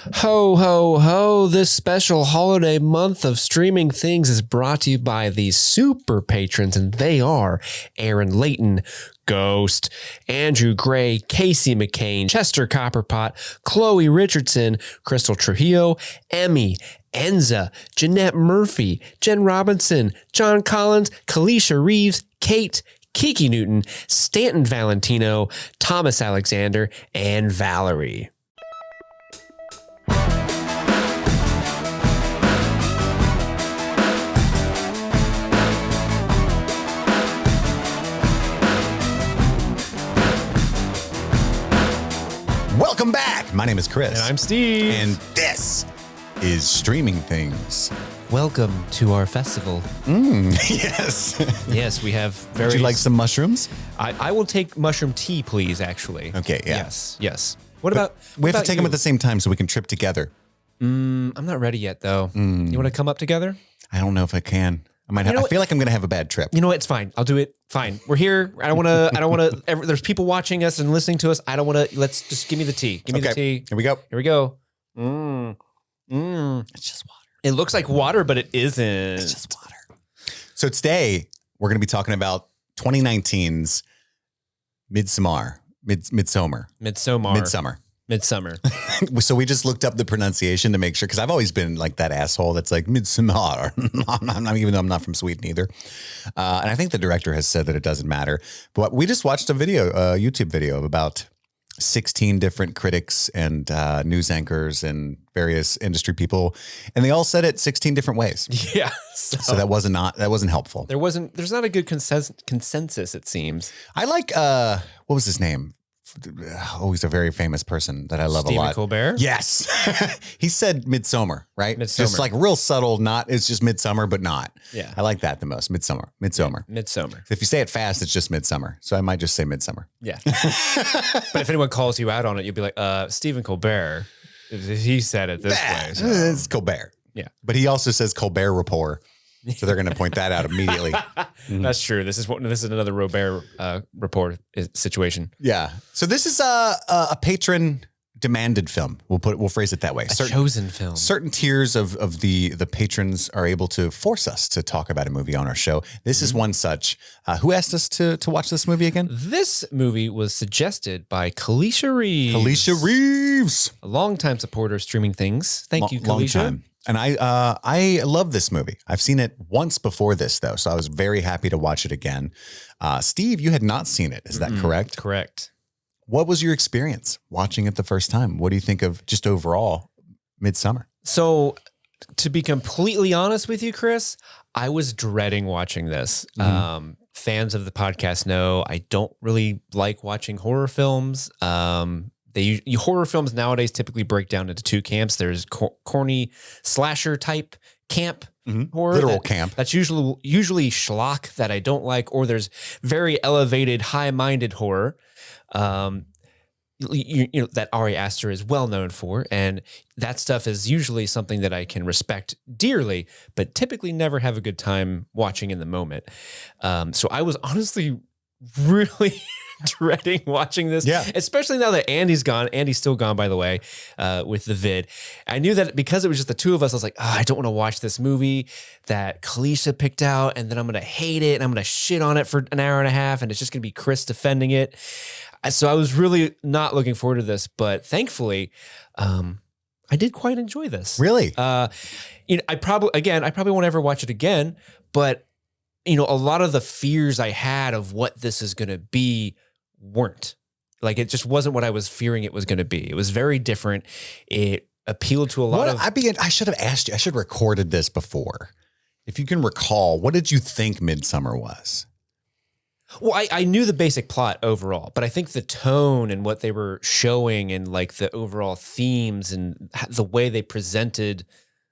Ho, ho, ho. This special holiday month of streaming things is brought to you by these super patrons, and they are Aaron Layton, Ghost, Andrew Gray, Casey McCain, Chester Copperpot, Chloe Richardson, Crystal Trujillo, Emmy, Enza, Jeanette Murphy, Jen Robinson, John Collins, Kalisha Reeves, Kate, Kiki Newton, Stanton Valentino, Thomas Alexander, and Valerie. Welcome back. My name is Chris. And I'm Steve. And this is Streaming Things. Welcome to our festival. Yes. Yes, we have very... Would you like some mushrooms? I will take mushroom tea, please, actually. Okay, yeah. Yes. What about... We have to about take them you? at the same time so we can trip together. I'm not ready yet, though. You want to come up together? I don't know if I can. I feel like I'm going to have a bad trip. You know what? It's fine. I'll do it. Fine. We're here. I don't want to, there's people watching us and listening to us. I don't want to, let's just give me the tea. Give me the tea. Here we go. Here we go. It's just water. It looks like water, but it isn't. It's just water. So today we're going to be talking about 2019's Midsommar. So we just looked up the pronunciation to make sure, because I've always been like that asshole that's like Midsommar. I'm not, even though I'm not from Sweden either. And I think the director has said that it doesn't matter. But we just watched a YouTube video of about 16 different critics and news anchors and various industry people, and they all said it 16 different ways. Yeah. So that wasn't helpful. There's not a good consensus, it seems. I like, what was his name? Oh, he's a very famous person that I love a lot. Stephen Colbert? Yes. He said Midsommar, right? Midsommar. Just like real subtle, it's just Midsummer, but not. Yeah. I like that the most. Midsommar. Midsommar. If you say it fast, it's just Midsummer. So I might just say Midsummer. Yeah. But if anyone calls you out on it, you'll be like, Stephen Colbert, he said it this way. So. It's Colbert. Yeah. But he also says Colbert Report. So they're going to point that out immediately. That's true. This is another Robert report situation. Yeah. So this is a patron demanded film. We'll phrase it that way. Chosen film. Certain tiers of the patrons are able to force us to talk about a movie on our show. This is one such. Who asked us to watch this movie again? This movie was suggested by Kalisha Reeves. Kalisha Reeves, a longtime supporter of Streaming Things. Thank you, Kalisha. Long time. And I love this movie. I've seen it once before this, though, so I was very happy to watch it again. Steve, you had not seen it. Is that correct? Correct. What was your experience watching it the first time? What do you think of just overall Midsommar? So, to be completely honest with you, Chris, I was dreading watching this. Fans of the podcast know I don't really like watching horror films. Horror films nowadays typically break down into two camps. There's corny slasher type camp horror, literal camp. That's usually schlock that I don't like, or there's very elevated, high-minded horror. You know that Ari Aster is well known for, and that stuff is usually something that I can respect dearly, but typically never have a good time watching in the moment. So I was honestly really dreading watching this, especially now that Andy's gone. Andy's still gone, by the way, with the vid. I knew that because it was just the two of us, I was like, I don't want to watch this movie that Kalisha picked out, and then I'm going to hate it, and I'm going to shit on it for an hour and a half, and it's just going to be Chris defending it. So I was really not looking forward to this, but thankfully, I did quite enjoy this. Really? I probably won't ever watch it again, but a lot of the fears I had of what this is going to be weren't. Like, it just wasn't what I was fearing it was going to be. It was very different. It appealed to a lot of... I should have asked you. I should have recorded this before. If you can recall, what did you think Midsommar was? Well, I knew the basic plot overall, but I think the tone and what they were showing and like the overall themes and the way they presented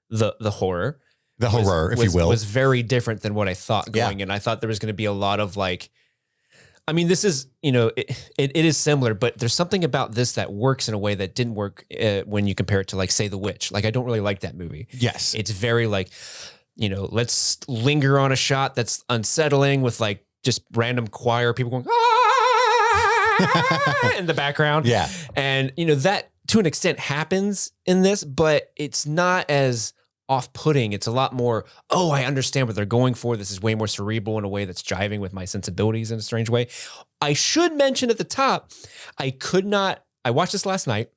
the horror... if you will. Was very different than what I thought going in. I thought there was going to be a lot of like... I mean, this is, it is similar, but there's something about this that works in a way that didn't work when you compare it to, like, say, The Witch. Like, I don't really like that movie. Yes. It's very, like, let's linger on a shot that's unsettling with, like, just random choir people going, ah! in the background. Yeah. And, that to an extent happens in this, but it's not as off-putting. It's a lot more, oh, I understand what they're going for. This is way more cerebral in a way that's jiving with my sensibilities in a strange way. I should mention at the top, I watched this last night.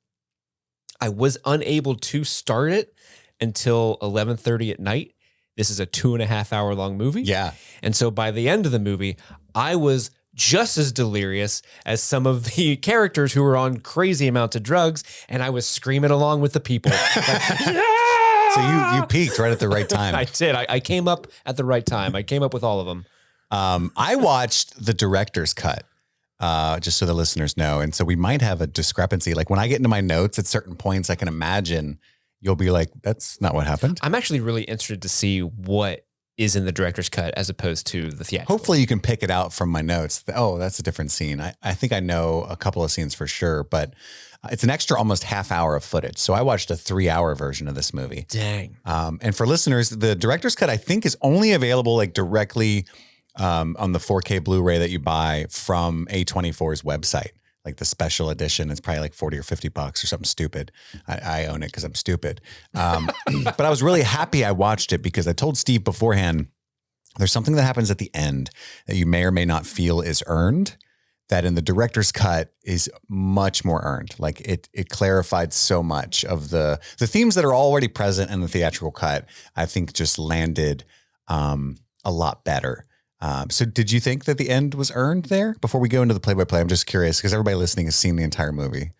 I was unable to start it until 11:30 at night. This is a 2.5 hour long movie. Yeah. And so by the end of the movie, I was just as delirious as some of the characters who were on crazy amounts of drugs, and I was screaming along with the people. So you peaked right at the right time. I did. I came up at the right time. I came up with all of them. I watched the director's cut, just so the listeners know. And so we might have a discrepancy. Like when I get into my notes at certain points, I can imagine you'll be like, that's not what happened. I'm actually really interested to see what is in the director's cut as opposed to the theatrical. Hopefully you can pick it out from my notes. Oh, that's a different scene. I think I know a couple of scenes for sure, but it's an extra almost half hour of footage. So I watched a 3-hour version of this movie. Dang. And for listeners, the director's cut, I think, is only available like directly on the 4K Blu-ray that you buy from A24's website. Like the special edition is probably like $40 or $50 or something stupid. I own it because I'm stupid. But I was really happy I watched it because I told Steve beforehand, there's something that happens at the end that you may or may not feel is earned, that in the director's cut is much more earned. Like it clarified so much of the themes that are already present in the theatrical cut, I think just landed a lot better. So did you think that the end was earned there? Before we go into the play-by-play, I'm just curious because everybody listening has seen the entire movie.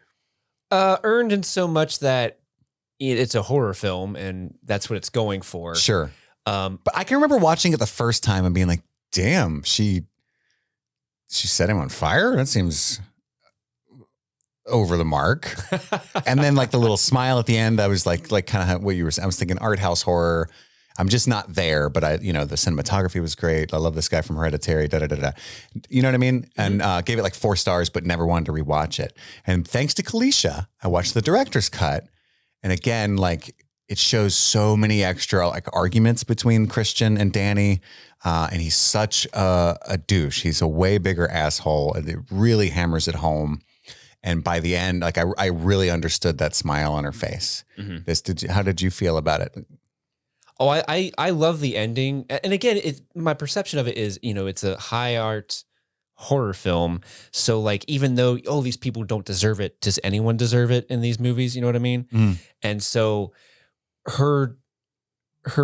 Earned in so much that it's a horror film and that's what it's going for. Sure. But I can remember watching it the first time and being like, damn, she set him on fire? That seems over the mark. And then like the little smile at the end, I was like kind of what you were saying. I was thinking art house horror. I'm just not there, but the cinematography was great. I love this guy from Hereditary, You know what I mean? And gave it like 4 stars, but never wanted to rewatch it. And thanks to Kalisha, I watched the director's cut. And again, like it shows so many extra like arguments between Christian and Danny. And he's such a douche. He's a way bigger asshole. And it really hammers it home. And by the end, like I really understood that smile on her face. Mm-hmm. How did you feel about it? Oh, I love the ending. And again, my perception of it is, it's a high art horror film. So like, even though, these people don't deserve it, does anyone deserve it in these movies? You know what I mean? Mm. And so her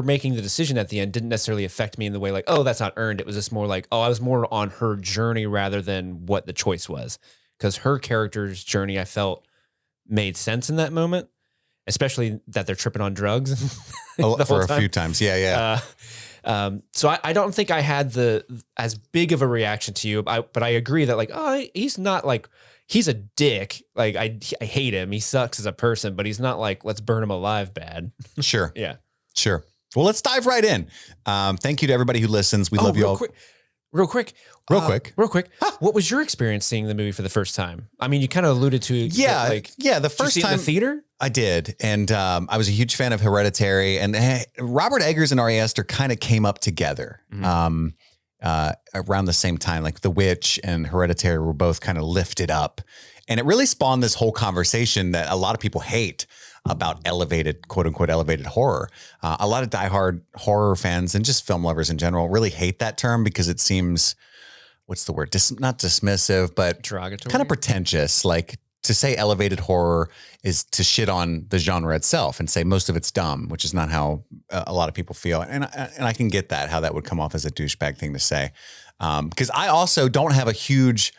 making the decision at the end didn't necessarily affect me in the way like, oh, that's not earned. It was just more like, I was more on her journey rather than what the choice was. Because her character's journey, I felt, made sense in that moment. Especially that they're tripping on drugs for a few times. Yeah. So I don't think I had as big of a reaction to you, but I agree that like, he's not like, he's a dick. Like I hate him. He sucks as a person, but he's not like, let's burn him alive bad. Sure. Yeah. Sure. Well, let's dive right in. Thank you to everybody who listens. We love you all. Real quick. What was your experience seeing the movie for the first time? I mean, you kind of alluded to the first time in the theater. I did, and I was a huge fan of Hereditary, and Robert Eggers and Ari Aster kind of came up together around the same time. Like The Witch and Hereditary were both kind of lifted up, and it really spawned this whole conversation that a lot of people hate about elevated, quote unquote, elevated horror. A lot of diehard horror fans and just film lovers in general really hate that term because it seems, what's the word? Not dismissive, but derogatory, kind of pretentious. Like to say elevated horror is to shit on the genre itself and say most of it's dumb, which is not how a lot of people feel. And I can get that, how that would come off as a douchebag thing to say. Because I also don't have a huge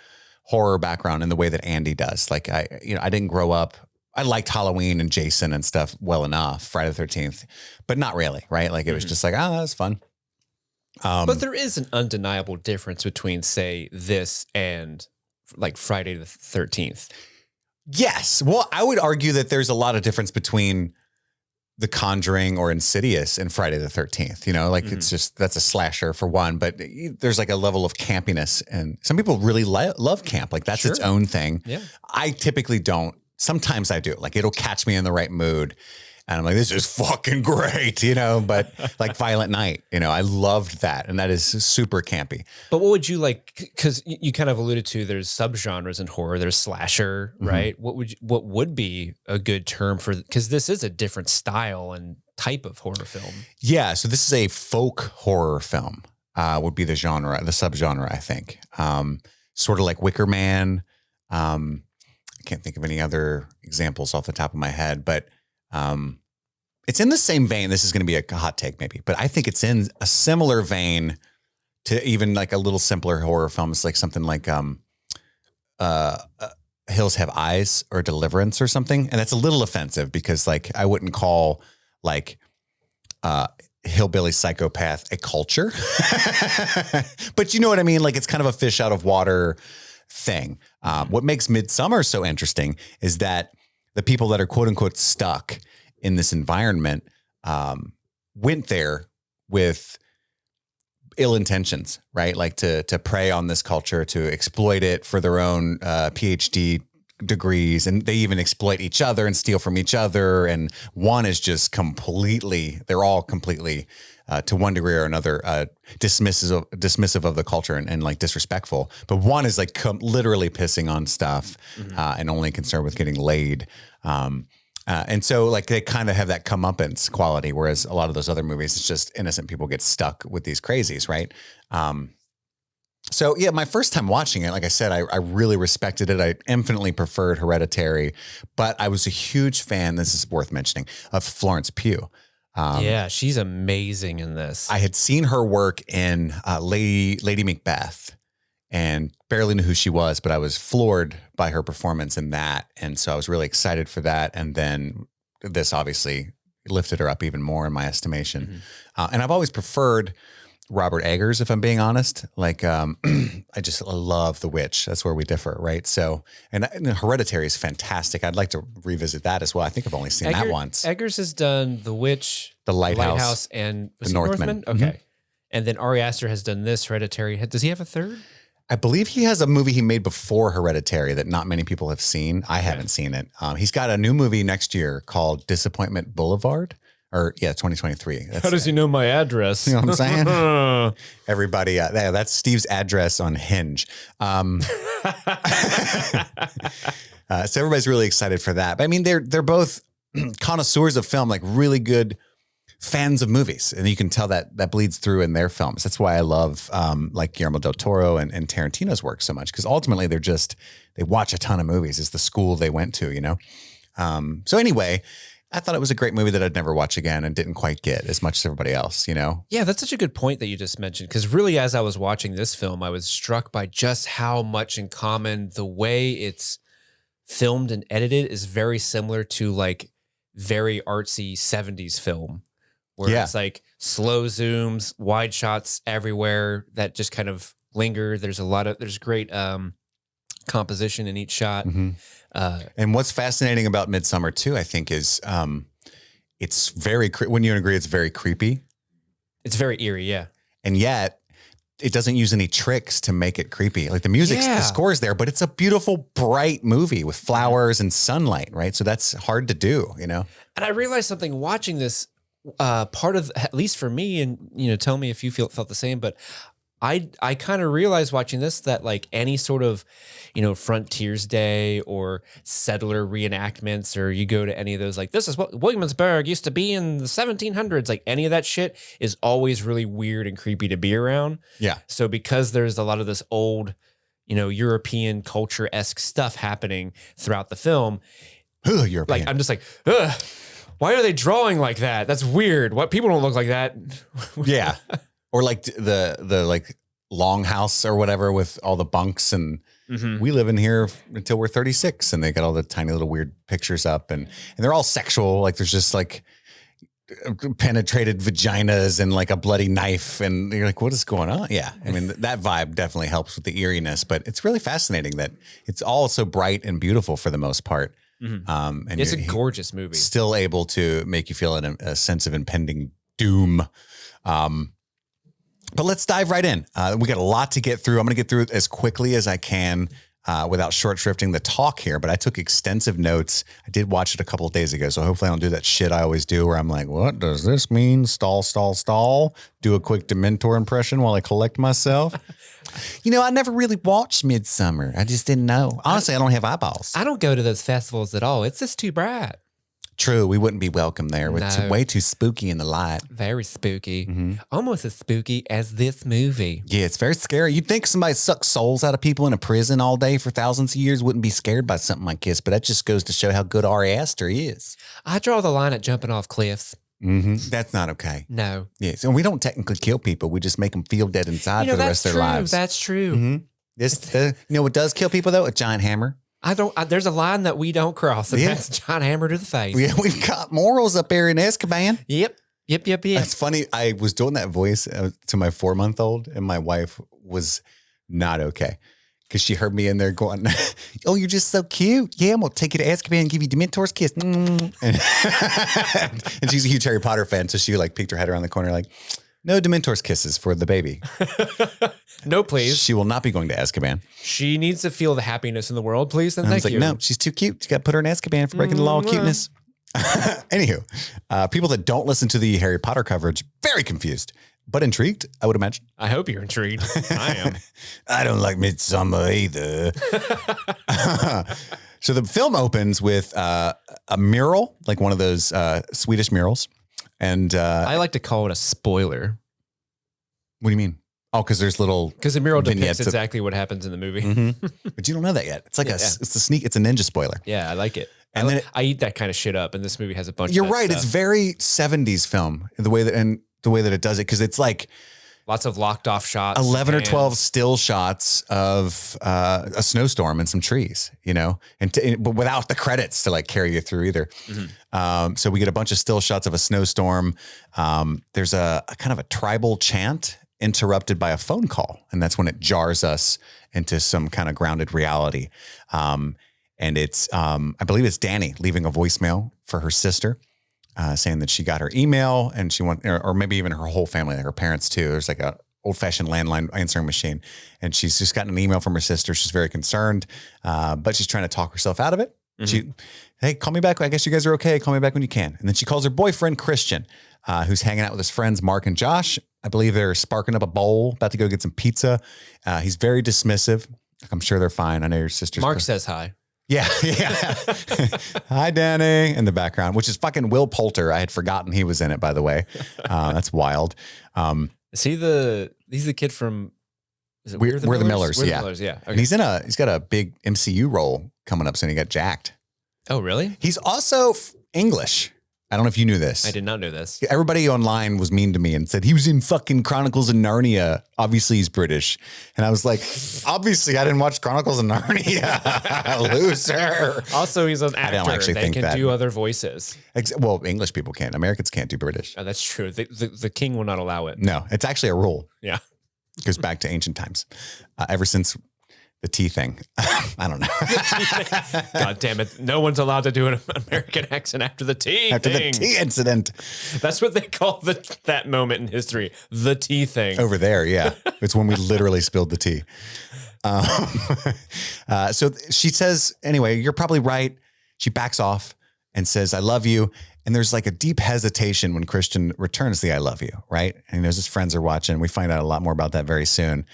horror background in the way that Andy does. Like I didn't grow up. I liked Halloween and Jason and stuff well enough, Friday the 13th, but not really, right? Like it was just like, that was fun. But there is an undeniable difference between, say, this and like Friday the 13th. Yes. Well, I would argue that there's a lot of difference between The Conjuring or Insidious and Friday the 13th. It's just, that's a slasher for one, but there's like a level of campiness, and some people really love camp. Like that's its own thing. Yeah. I typically don't. Sometimes I do. Like it'll catch me in the right mood. And I'm like, this is fucking great, but like Violent Night, I loved that. And that is super campy. But what would you like? Because you kind of alluded to there's subgenres in horror. There's slasher, right? What would be a good term for? Because this is a different style and type of horror film. Yeah. So this is a folk horror film. Would be the genre, the subgenre, I think. Sort of like Wicker Man. I can't think of any other examples off the top of my head, but it's in the same vein. This is going to be a hot take maybe, but I think it's in a similar vein to even like a little simpler horror films, like something like Hills Have Eyes or Deliverance or something. And that's a little offensive because like I wouldn't call like hillbilly psychopath a culture. But you know what I mean? Like it's kind of a fish out of water thing. What makes Midsommar so interesting is that the people that are quote unquote stuck in this environment went there with ill intentions, right? Like to prey on this culture, to exploit it for their own PhD degrees. And they even exploit each other and steal from each other. And one is just they're all completely to one degree or another dismissive of the culture and like disrespectful. But one is like literally pissing on stuff and only concerned with getting laid. And so like they kind of have that comeuppance quality, whereas a lot of those other movies, it's just innocent people get stuck with these crazies, right? So yeah, my first time watching it, like I said, I really respected it. I infinitely preferred Hereditary, but I was a huge fan, this is worth mentioning, of Florence Pugh. Yeah, she's amazing in this. I had seen her work in Lady Macbeth and barely knew who she was, but I was floored by her performance in that. And so I was really excited for that. And then this obviously lifted her up even more in my estimation. And I've always preferred Robert Eggers, if I'm being honest. Like, I love The Witch. That's where we differ, right? So, and Hereditary is fantastic. I'd like to revisit that as well. I think I've only seen that once. Eggers has done The Witch, The Lighthouse and The Northman. Okay. And then Ari Aster has done this, Hereditary. Does he have a third? I believe he has a movie he made before Hereditary that not many people have seen. I haven't seen it. He's got a new movie next year called Disappointment Boulevard. 2023. How does he know my address? You know what I'm saying? Everybody, that's Steve's address on Hinge. So everybody's really excited for that. But I mean, they're both connoisseurs of film, like really good fans of movies, and you can tell that bleeds through in their films. That's why I love like Guillermo del Toro and Tarantino's work so much, because ultimately they watch a ton of movies. It's the school they went to, So anyway, I thought it was a great movie that I'd never watch again and didn't quite get as much as everybody else, Yeah, that's such a good point that you just mentioned, because really as I was watching this film, I was struck by just how much in common the way it's filmed and edited is very similar to like very artsy 70s film, where it's like slow zooms, wide shots everywhere that just kind of linger. There's great composition in each shot. And what's fascinating about Midsommar too, I think, is it's very, wouldn't you agree, it's very creepy? It's very eerie, yeah. And yet it doesn't use any tricks to make it creepy. Like the music, the score is there, but it's a beautiful, bright movie with flowers and sunlight, right? So that's hard to do, And I realized something watching this, part of, at least for me, and, tell me if you felt the same, but I kind of realized watching this that like any sort of, Frontiers Day or settler reenactments, or you go to any of those, like this is what Williamsburg used to be in the 1700s, like any of that shit is always really weird and creepy to be around. Yeah. So because there's a lot of this old, European culture-esque stuff happening throughout the film, European. like I'm just like, ugh, why are they drawing like that? That's weird. What, people don't look like that. Yeah. Or like the like longhouse or whatever with all the bunks, and we live in here until we're 36, and they got all the tiny little weird pictures up, and they're all sexual. Like there's just like penetrated vaginas and like a bloody knife, and you're like, what is going on? Yeah. I mean, that vibe definitely helps with the eeriness, but it's really fascinating that it's all so bright and beautiful for the most part. And it's a gorgeous movie. Still able to make you feel a sense of impending doom. But let's dive right in. We got a lot to get through. I'm going to get through it as quickly as I can. without short shrifting the talk here, but I took extensive notes. I did watch it a couple of days ago, so hopefully I don't do that shit I always do where I'm like, what does this mean? Stall, stall, stall. Do a quick Dementor impression while I collect myself. I never really watched Midsommar. I just didn't know. Honestly, I don't have eyeballs. I don't go to those festivals at all. It's just too bright. True, we wouldn't be welcome there. It's No. way too spooky in the light. Very spooky. Almost as spooky as this movie. Yeah, it's very scary. You'd think somebody sucks souls out of people in a prison all day for thousands of years wouldn't be scared by something like this, but that just goes to show how good Ari Aster is. I draw the line at jumping off cliffs. That's not okay. No. Yes, and we don't technically kill people. We just make them feel dead inside for the rest of their lives. That's true. You know what does kill people though? A giant hammer. There's a line that we don't cross, and that's a giant hammer to the face. Yeah, we've got morals up there in Azkaban. Yep. It's funny. I was doing that voice to my 4-month-old, and my wife was not okay because she heard me in there going, "Oh, you're just so cute. Yeah, I'm gonna take you to Azkaban and give you Dementor's kiss." And she's a huge Harry Potter fan, so she peeked her head around the corner like, "No Dementor's kisses for the baby." No, please. She will not be going to Azkaban. She needs to feel the happiness in the world, please. And I was thank like, you. no, she's too cute. You got to put her in Azkaban for breaking the law of cuteness. Anywho, people that don't listen to the Harry Potter coverage, very confused, but intrigued, I would imagine. I hope you're intrigued. I am. I don't like Midsommar either. So the film opens with a mural, like one of those Swedish murals. And I like to call it a spoiler. What do you mean? Oh, because there's little because the mural depicts vignettes exactly what happens in the movie. But you don't know that yet. It's like it's a ninja spoiler. Yeah, I like it. And I eat that kind of shit up, and this movie has a bunch. You're of that right. stuff. It's very 70s film the way that it does it, because it's like lots of locked off shots, 11 or 12 still shots of a snowstorm and some trees, but without the credits to carry you through either. So we get a bunch of still shots of a snowstorm. There's a kind of a tribal chant interrupted by a phone call. And that's when it jars us into some kind of grounded reality. And it's, I believe it's Danny leaving a voicemail for her sister, saying that she got her email and she or maybe even her whole family, like her parents too. There's like a old fashioned landline answering machine. And she's just gotten an email from her sister. She's very concerned, but she's trying to talk herself out of it. Hey, call me back. I guess you guys are okay. Call me back when you can. And then she calls her boyfriend, Christian, who's hanging out with his friends, Mark and Josh. I believe they're sparking up a bowl, about to go get some pizza. He's very dismissive. I'm sure they're fine. I know your sister's. Mark says hi. Yeah. Hi, Danny, in the background, which is fucking Will Poulter. I had forgotten he was in it, by the way. That's wild. Is he he's the kid from, is it We're the Millers? We're yeah. the Millers, yeah. Okay. And he's got a big MCU role coming up soon. He got jacked. Oh, really? He's also English. I don't know if you knew this. I did not know this. Everybody online was mean to me and said he was in fucking Chronicles of Narnia. Obviously he's British. And I was like, obviously I didn't watch Chronicles of Narnia. Loser. Also, he's an I don't actor actually that think can that. do other voices. Well, English people can't. Americans can't do British. Oh, that's true. The king will not allow it. No, it's actually a rule. Yeah. It goes back to ancient times. Ever since the tea thing. I don't know. God damn it. No one's allowed to do an American accent after the tea After thing. the tea incident. That's what they call that moment in history. The tea thing. Over there, yeah. It's when we literally spilled the tea. So she says, anyway, you're probably right. She backs off and says, I love you. And there's like a deep hesitation when Christian returns the I love you, right? And he knows his friends are watching. We find out a lot more about that very soon.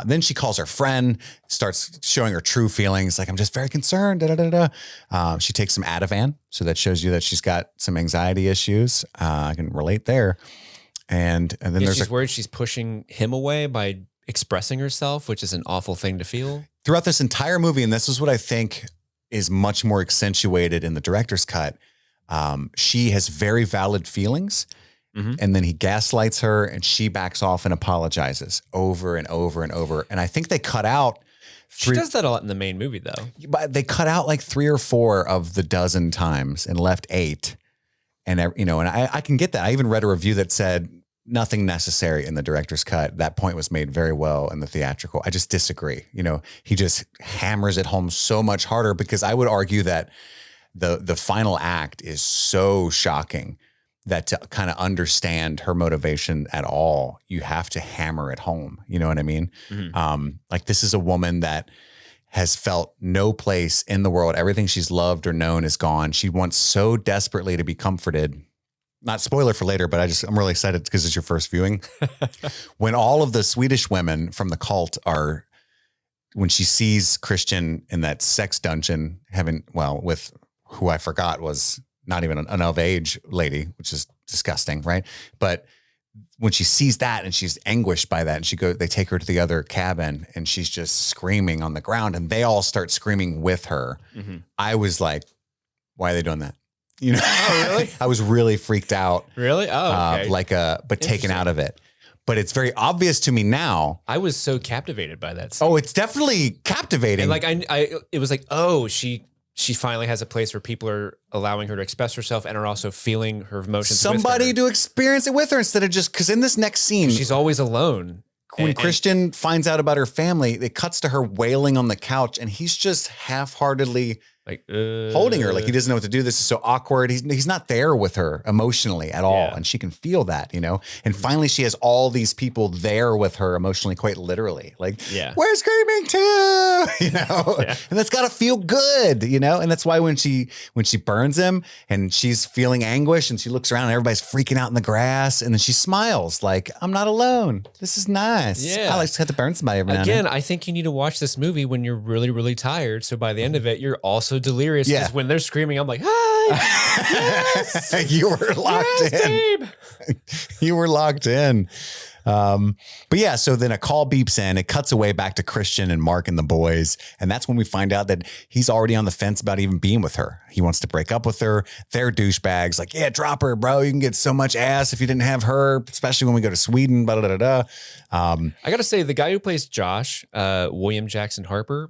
Then she calls her friend, starts showing her true feelings. Like, I'm just very concerned. She takes some Ativan. So that shows you that she's got some anxiety issues. I can relate there. And then she's worried she's pushing him away by expressing herself, which is an awful thing to feel. Throughout this entire movie, and this is what I think is much more accentuated in the director's cut, she has very valid feelings, and then he gaslights her and she backs off and apologizes over and over and over. And I think they cut out she does that a lot in the main movie though. But they cut out like 3 or 4 of the dozen times and left 8. And and I can get that. I even read a review that said nothing necessary in the director's cut. That point was made very well in the theatrical. I just disagree. He just hammers it home so much harder, because I would argue that the final act is so shocking that to kind of understand her motivation at all, you have to hammer it home. You know what I mean? Like, this is a woman that has felt no place in the world. Everything she's loved or known is gone. She wants so desperately to be comforted. Not spoiler for later, but I'm really excited because it's your first viewing. When all of the Swedish women from the cult when she sees Christian in that sex dungeon with who I forgot was not even an of age lady, which is disgusting, right? But when she sees that and she's anguished by that, and they take her to the other cabin and she's just screaming on the ground and they all start screaming with her. Mm-hmm. I was like, why are they doing that? You know, oh, really? I was really freaked out. Really? Oh, okay. But taken out of it. But it's very obvious to me now. I was so captivated by that scene. Oh, it's definitely captivating. And like it was like, she finally has a place where people are allowing her to express herself and are also feeling her emotions. Somebody to experience it with her instead of just because in this next scene, she's always alone. When Christian finds out about her family, it cuts to her wailing on the couch, and he's just half-heartedly like holding her, like he doesn't know what to do. This is so awkward. He's not there with her emotionally at all, and she can feel that, you know. And finally, she has all these people there with her emotionally, quite literally. Like, we're screaming too, you know. And that's got to feel good, you know. And that's why when she burns him and she's feeling anguish and she looks around and everybody's freaking out in the grass, and then she smiles like, "I'm not alone. This is nice. I like to have to burn somebody every now and then." I think you need to watch this movie when you're really, really tired. So by the end of it, you're also delirious. Because when they're screaming, I'm like, "Hi, yes, you were locked in. Babe. You were locked in." But yeah, so then a call beeps in, it cuts away back to Christian and Mark and the boys. And that's when we find out that he's already on the fence about even being with her. He wants to break up with her. They're douchebags. Like, yeah, drop her, bro. You can get so much ass if you didn't have her, especially when we go to Sweden. Blah, blah, blah, blah. I got to say, the guy who plays Josh, William Jackson Harper,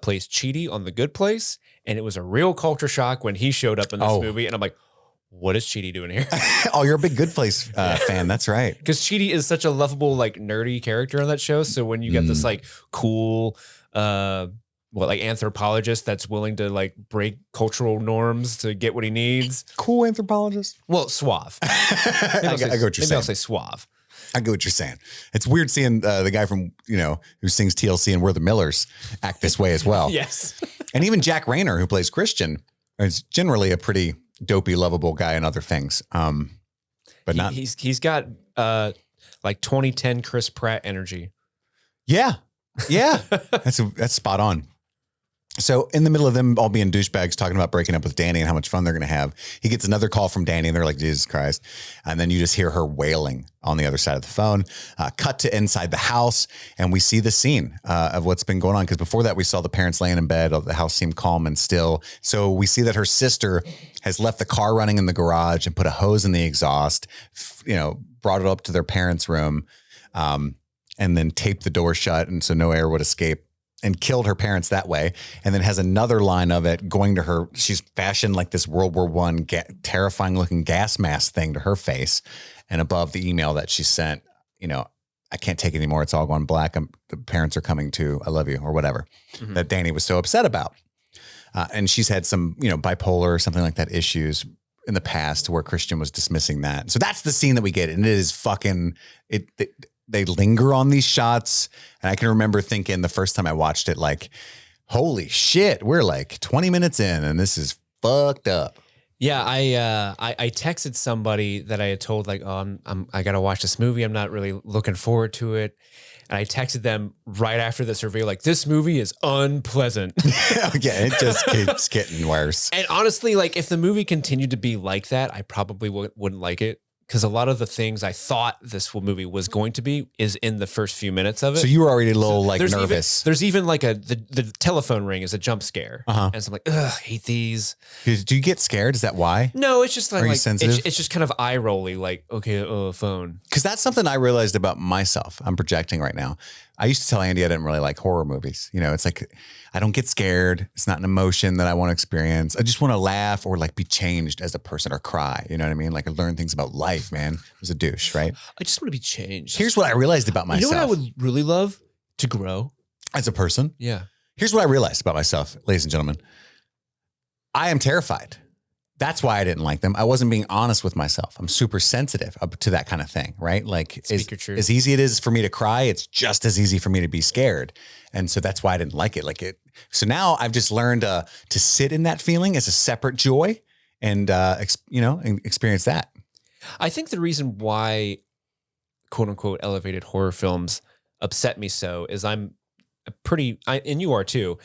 plays Chidi on The Good Place. And it was a real culture shock when he showed up in this movie. And I'm like, what is Chidi doing here? Oh, you're a big Good Place fan. That's right. Because Chidi is such a lovable, like nerdy character on that show. So when you get this like cool, anthropologist that's willing to like break cultural norms to get what he needs. Cool anthropologist. Well, suave. I get what you're saying. Maybe I'll say suave. I get what you're saying. It's weird seeing the guy from, who sings TLC and We're the Millers act this way as well. Yes. And even Jack Rayner, who plays Christian, is generally a pretty dopey, lovable guy and other things. But not. He's got like 2010 Chris Pratt energy. Yeah. Yeah. That's spot on. So in the middle of them all being douchebags talking about breaking up with Danny and how much fun they're going to have, he gets another call from Danny and they're like, Jesus Christ. And then you just hear her wailing on the other side of the phone. Cut to inside the house and we see the scene of what's been going on. Because before that, we saw the parents laying in bed. The house seemed calm and still. So we see that her sister has left the car running in the garage and put a hose in the exhaust, brought it up to their parents' room and then taped the door shut. And so no air would escape. And killed her parents that way. And then has another line of it going to her. She's fashioned like this World War I terrifying looking gas mask thing to her face. And above the email that she sent, I can't take it anymore. It's all going black. The parents are coming too. I love you or whatever that Danny was so upset about. And she's had some, bipolar or something like that issues in the past where Christian was dismissing that. So that's the scene that we get. And it is fucking they linger on these shots. And I can remember thinking the first time I watched it, like, holy shit, we're like 20 minutes in and this is fucked up. Yeah. I texted somebody that I had told like, oh, I got to watch this movie. I'm not really looking forward to it. And I texted them right after this review, like, this movie is unpleasant. Yeah, it just keeps getting worse. And honestly, like if the movie continued to be like that, I probably wouldn't like it. Because a lot of the things I thought this movie was going to be is in the first few minutes of it. So you were already a little nervous. There's even like the telephone ring is a jump scare. And so I'm like, ugh, hate these. Do you get scared? Is that why? No, it's just like, Are you sensitive? It's just kind of eye rolly, like, okay, phone. Because that's something I realized about myself. I'm projecting right now. I used to tell Andy I didn't really like horror movies. It's like, I don't get scared. It's not an emotion that I want to experience. I just want to laugh or like be changed as a person or cry. You know what I mean? Like I learn things about life, man. I was a douche, right? I just want to be changed. Here's what I realized about myself. You know what I would really love? To grow. As a person? Yeah. Here's what I realized about myself, ladies and gentlemen. I am terrified That's why I didn't like them. I wasn't being honest with myself. I'm super sensitive up to that kind of thing, right? Like as easy it is for me to cry, it's just as easy for me to be scared. And so that's why I didn't like it. So now I've just learned to sit in that feeling as a separate joy and, and experience that. I think the reason why quote unquote elevated horror films upset me so is I'm and you are too,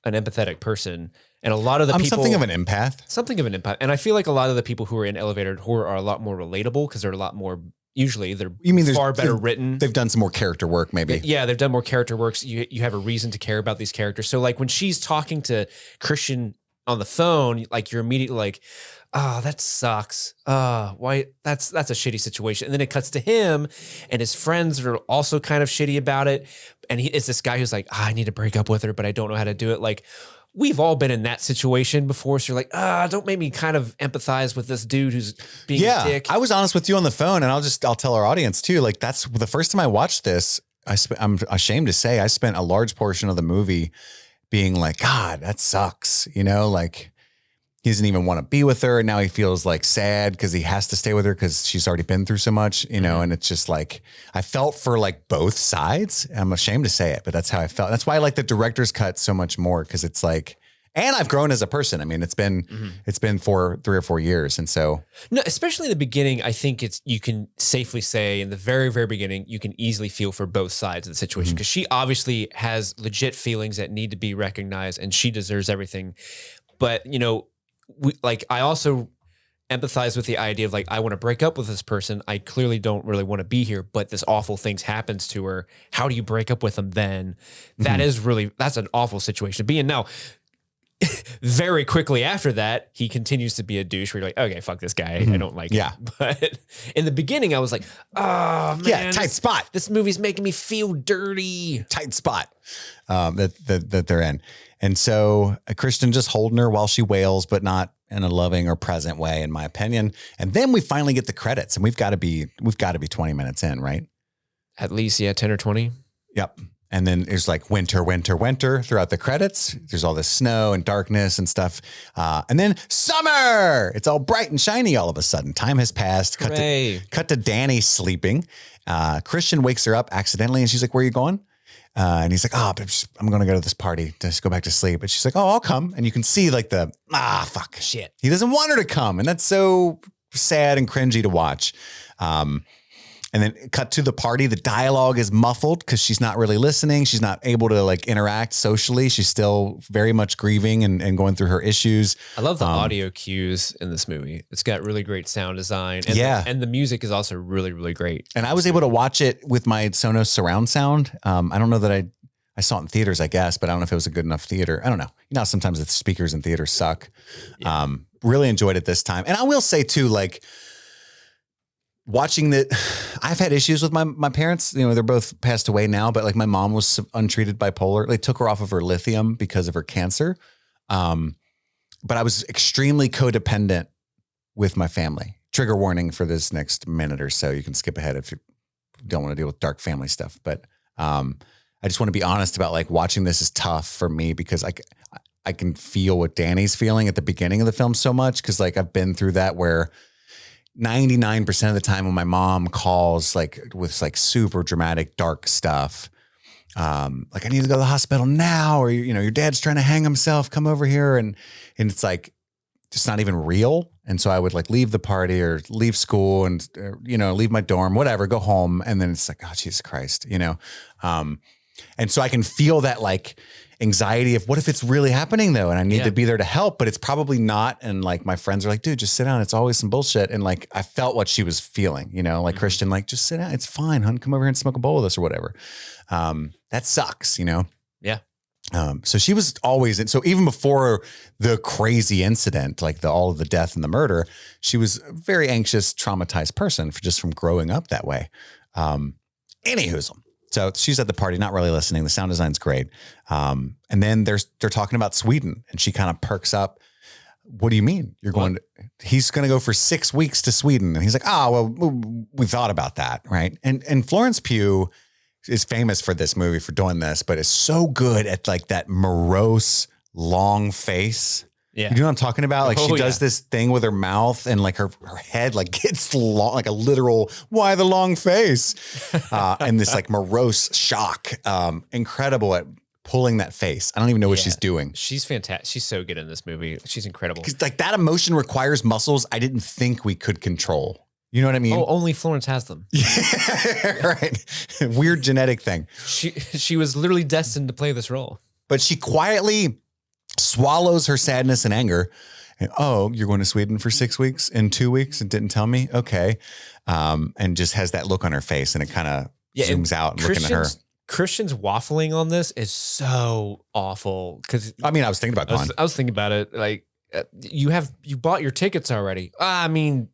an empathetic person. And a lot of the people, something of an empath. And I feel like a lot of the people who are in elevated horror are a lot more relatable because they're a lot more, usually they're far better written. They've done some more character work, maybe. Yeah, they've done more character works. You have a reason to care about these characters. So like when she's talking to Christian on the phone, like you're immediately like, oh, that sucks. Why? That's a shitty situation. And then it cuts to him and his friends are also kind of shitty about it. And it's this guy who's like, I need to break up with her, but I don't know how to do it. Like, we've all been in that situation before. So you're like, don't make me kind of empathize with this dude who's being a dick. I was honest with you on the phone, and I'll tell our audience too. Like, that's the first time I watched this. I'm ashamed to say I spent a large portion of the movie being like, God, that sucks. Like he doesn't even want to be with her. And now he feels like sad because he has to stay with her because she's already been through so much, and it's just like, I felt for like both sides. I'm ashamed to say it, but that's how I felt. That's why I like the director's cut so much more. Cause it's like, and I've grown as a person. I mean, it's been for 3 or 4 years. And so. No, especially in the beginning, I think you can safely say in the very, very beginning, you can easily feel for both sides of the situation because she obviously has legit feelings that need to be recognized and she deserves everything. But, I also empathize with the idea of like, I want to break up with this person. I clearly don't really want to be here, but this awful things happens to her. How do you break up with them then? That's an awful situation to be in. Now, very quickly after that, he continues to be a douche where you're like, okay, fuck this guy. I don't like him. But in the beginning, I was like, oh man, yeah, tight spot. This movie's making me feel dirty. Tight spot that they're in. And so Christian just holding her while she wails, but not in a loving or present way, in my opinion. And then we finally get the credits, and we've got to be 20 minutes in, right? At least, 10 or 20. Yep. And then there's like winter, winter, winter throughout the credits. There's all this snow and darkness and stuff. And then summer. It's all bright and shiny all of a sudden. Time has passed. Cut to Danny sleeping. Christian wakes her up accidentally, and she's like, where are you going? And he's like, I'm going to go to this party to just go back to sleep. And she's like, I'll come. And you can see like fuck. Shit. He doesn't want her to come. And that's so sad and cringy to watch. And then cut to the party. The dialogue is muffled because she's not really listening. She's not able to like interact socially. She's still very much grieving and going through her issues. I love the audio cues in this movie. It's got really great sound design. And and the music is also really, really great. And I was able to watch it with my Sonos surround sound. I don't know that I saw it in theaters, I guess, but I don't know if it was a good enough theater. I don't know. Sometimes the speakers in theaters suck. Yeah. Really enjoyed it this time. And I will say too, like, watching that, I've had issues with my parents. They're both passed away now, but like my mom was untreated bipolar. They took her off of her lithium because of her cancer. But I was extremely codependent with my family. Trigger warning for this next minute or so. You can skip ahead if you don't want to deal with dark family stuff. But I just want to be honest about like watching this is tough for me because I can feel what Danny's feeling at the beginning of the film so much. Cause like I've been through that where 99% of the time when my mom calls like with like super dramatic, dark stuff, like I need to go to the hospital now, or, your dad's trying to hang himself, come over here. And it's like, just not even real. And so I would like leave the party or leave school and, leave my dorm, whatever, go home. And then it's like, oh, Jesus Christ, and so I can feel that like anxiety of what if it's really happening though? And I need to be there to help, but it's probably not. And like my friends are like, dude, just sit down. It's always some bullshit. And like, I felt what she was feeling, like Christian, like just sit down. It's fine, hun. Come over here and smoke a bowl with us or whatever. That sucks, Yeah. So she was always, so even before the crazy incident, like all of the death and the murder, she was a very anxious, traumatized person from growing up that way. Anywho, so she's at the party, not really listening. The sound design's great. And then they're talking about Sweden, and she kind of perks up. What do you mean? He's going to go for 6 weeks to Sweden. And he's like, we thought about that. Right. And Florence Pugh is famous for this movie, for doing this, but is so good at like that morose, long face. Yeah. You know what I'm talking about? Like she Oh, does yeah. this thing with her mouth and like her head like gets long, like a literal, why the long face? And this like morose shock. Incredible at pulling that face. I don't even know what Yeah. she's doing. She's fantastic. She's so good in this movie. She's incredible. Because like that emotion requires muscles I didn't think we could control. You know what I mean? Oh, only Florence has them. Yeah, right. Weird genetic thing. She was literally destined to play this role. But she quietly swallows her sadness and anger. And, oh, you're going to Sweden for 6 weeks in 2 weeks and didn't tell me? Okay. And just has that look on her face and it kind of zooms out and looking at her. Christian's waffling on this is so awful. Because I mean, I was thinking about going. I was thinking about it. Like you bought your tickets already. I mean,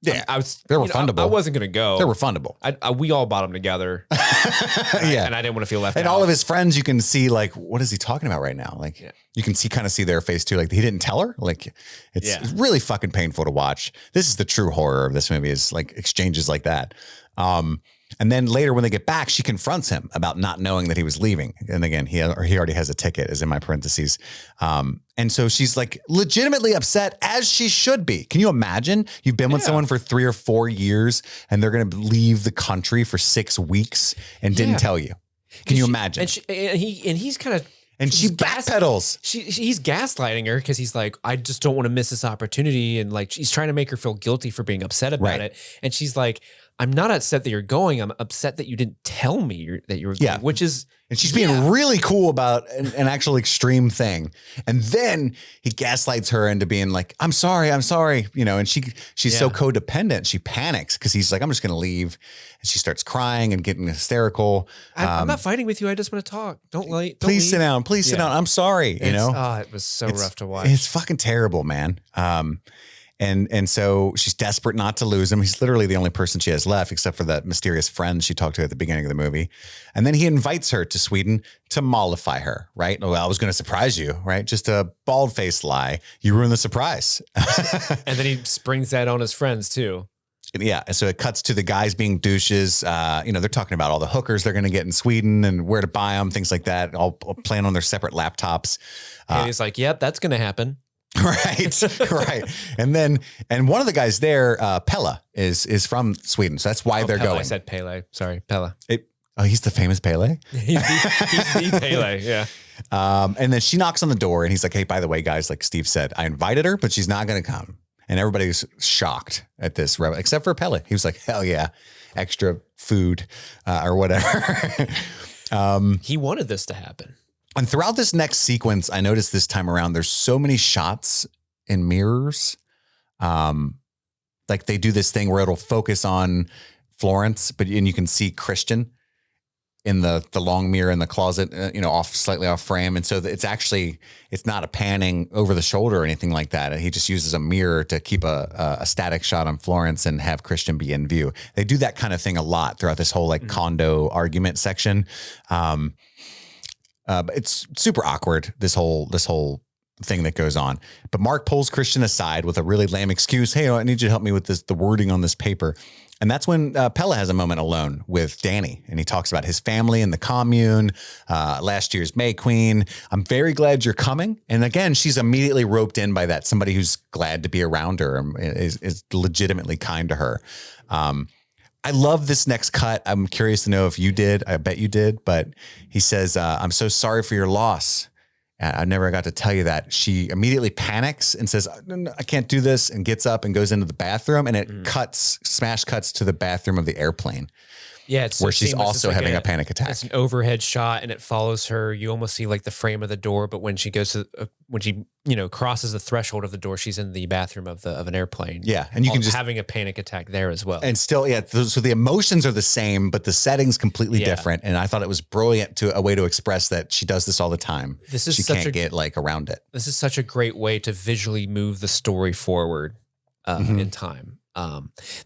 yeah, they were refundable. I wasn't going to go. They're refundable. We all bought them together. Yeah. And I didn't want to feel left out. And all of his friends, you can see like, what is he talking about right now? Like you can kind of see their face too. Like he didn't tell her. Like it's really fucking painful to watch. This is the true horror of this movie is like exchanges like that. And then later when they get back, she confronts him about not knowing that he was leaving. And again, he already has a ticket is in my parentheses. And so she's like legitimately upset as she should be. Can you imagine? You've been with someone for 3 or 4 years and they're going to leave the country for 6 weeks and didn't tell you. Can you imagine? And he's kind of, and she backpedals. He's gaslighting her because he's like, I just don't want to miss this opportunity. And like, he's trying to make her feel guilty for being upset about it. And she's like, I'm not upset that you're going. I'm upset that you didn't tell me that you were going, which is. And she's being really cool about an actual extreme thing. And then he gaslights her into being like, I'm sorry. You know, and she's so codependent. She panics because he's like, I'm just going to leave. And she starts crying and getting hysterical. I'm not fighting with you. I just want to talk. Please sit down. Please sit down. I'm sorry. You know? Oh, it was so rough to watch. It's fucking terrible, man. And so she's desperate not to lose him. He's literally the only person she has left, except for that mysterious friend she talked to at the beginning of the movie. And then he invites her to Sweden to mollify her, right? Well, I was going to surprise you, right? Just a bald-faced lie. You ruin the surprise. And then he springs that on his friends too. Yeah. So it cuts to the guys being douches. You know, they're talking about all the hookers they're going to get in Sweden and where to buy them, things like that, all playing on their separate laptops. And he's like, yep, that's going to happen. Right. And one of the guys there, Pella, is from Sweden. So that's why they're Pella. going. I said Pele. Sorry, Pella. He's the famous Pele? he's the Pele, yeah. And then she knocks on the door and he's like, hey, by the way, guys, like Steve said, I invited her, but she's not going to come. And everybody's shocked at this, except for Pele. He was like, hell yeah, extra food or whatever. He wanted this to happen. And throughout this next sequence, I noticed this time around, there's so many shots in mirrors. Like they do this thing where it'll focus on Florence, and you can see Christian in the long mirror in the closet, slightly off frame. And so it's not a panning over the shoulder or anything like that. He just uses a mirror to keep a static shot on Florence and have Christian be in view. They do that kind of thing a lot throughout this whole condo argument section. But it's super awkward, this whole thing that goes on. But Mark pulls Christian aside with a really lame excuse. Hey, I need you to help me with the wording on this paper. And that's when Pella has a moment alone with Danny. And he talks about his family and the commune, last year's May Queen. I'm very glad you're coming. And again, she's immediately roped in by that. Somebody who's glad to be around her is legitimately kind to her. I love this next cut. I'm curious to know if you did. I bet you did. But he says, I'm so sorry for your loss. I never got to tell you that. She immediately panics and says, I can't do this, and gets up and goes into the bathroom. And it smash cuts to the bathroom of the airplane. Yeah, it's where she's also having a panic attack. It's an overhead shot, and it follows her. You almost see like the frame of the door, but when she goes to when she crosses the threshold of the door, she's in the bathroom of an airplane. Yeah, and you can just having a panic attack there as well. And still, so the emotions are the same, but the setting's completely different. And I thought it was brilliant a way to express that she does this all the time. She can't get around it. This is such a great way to visually move the story forward in time.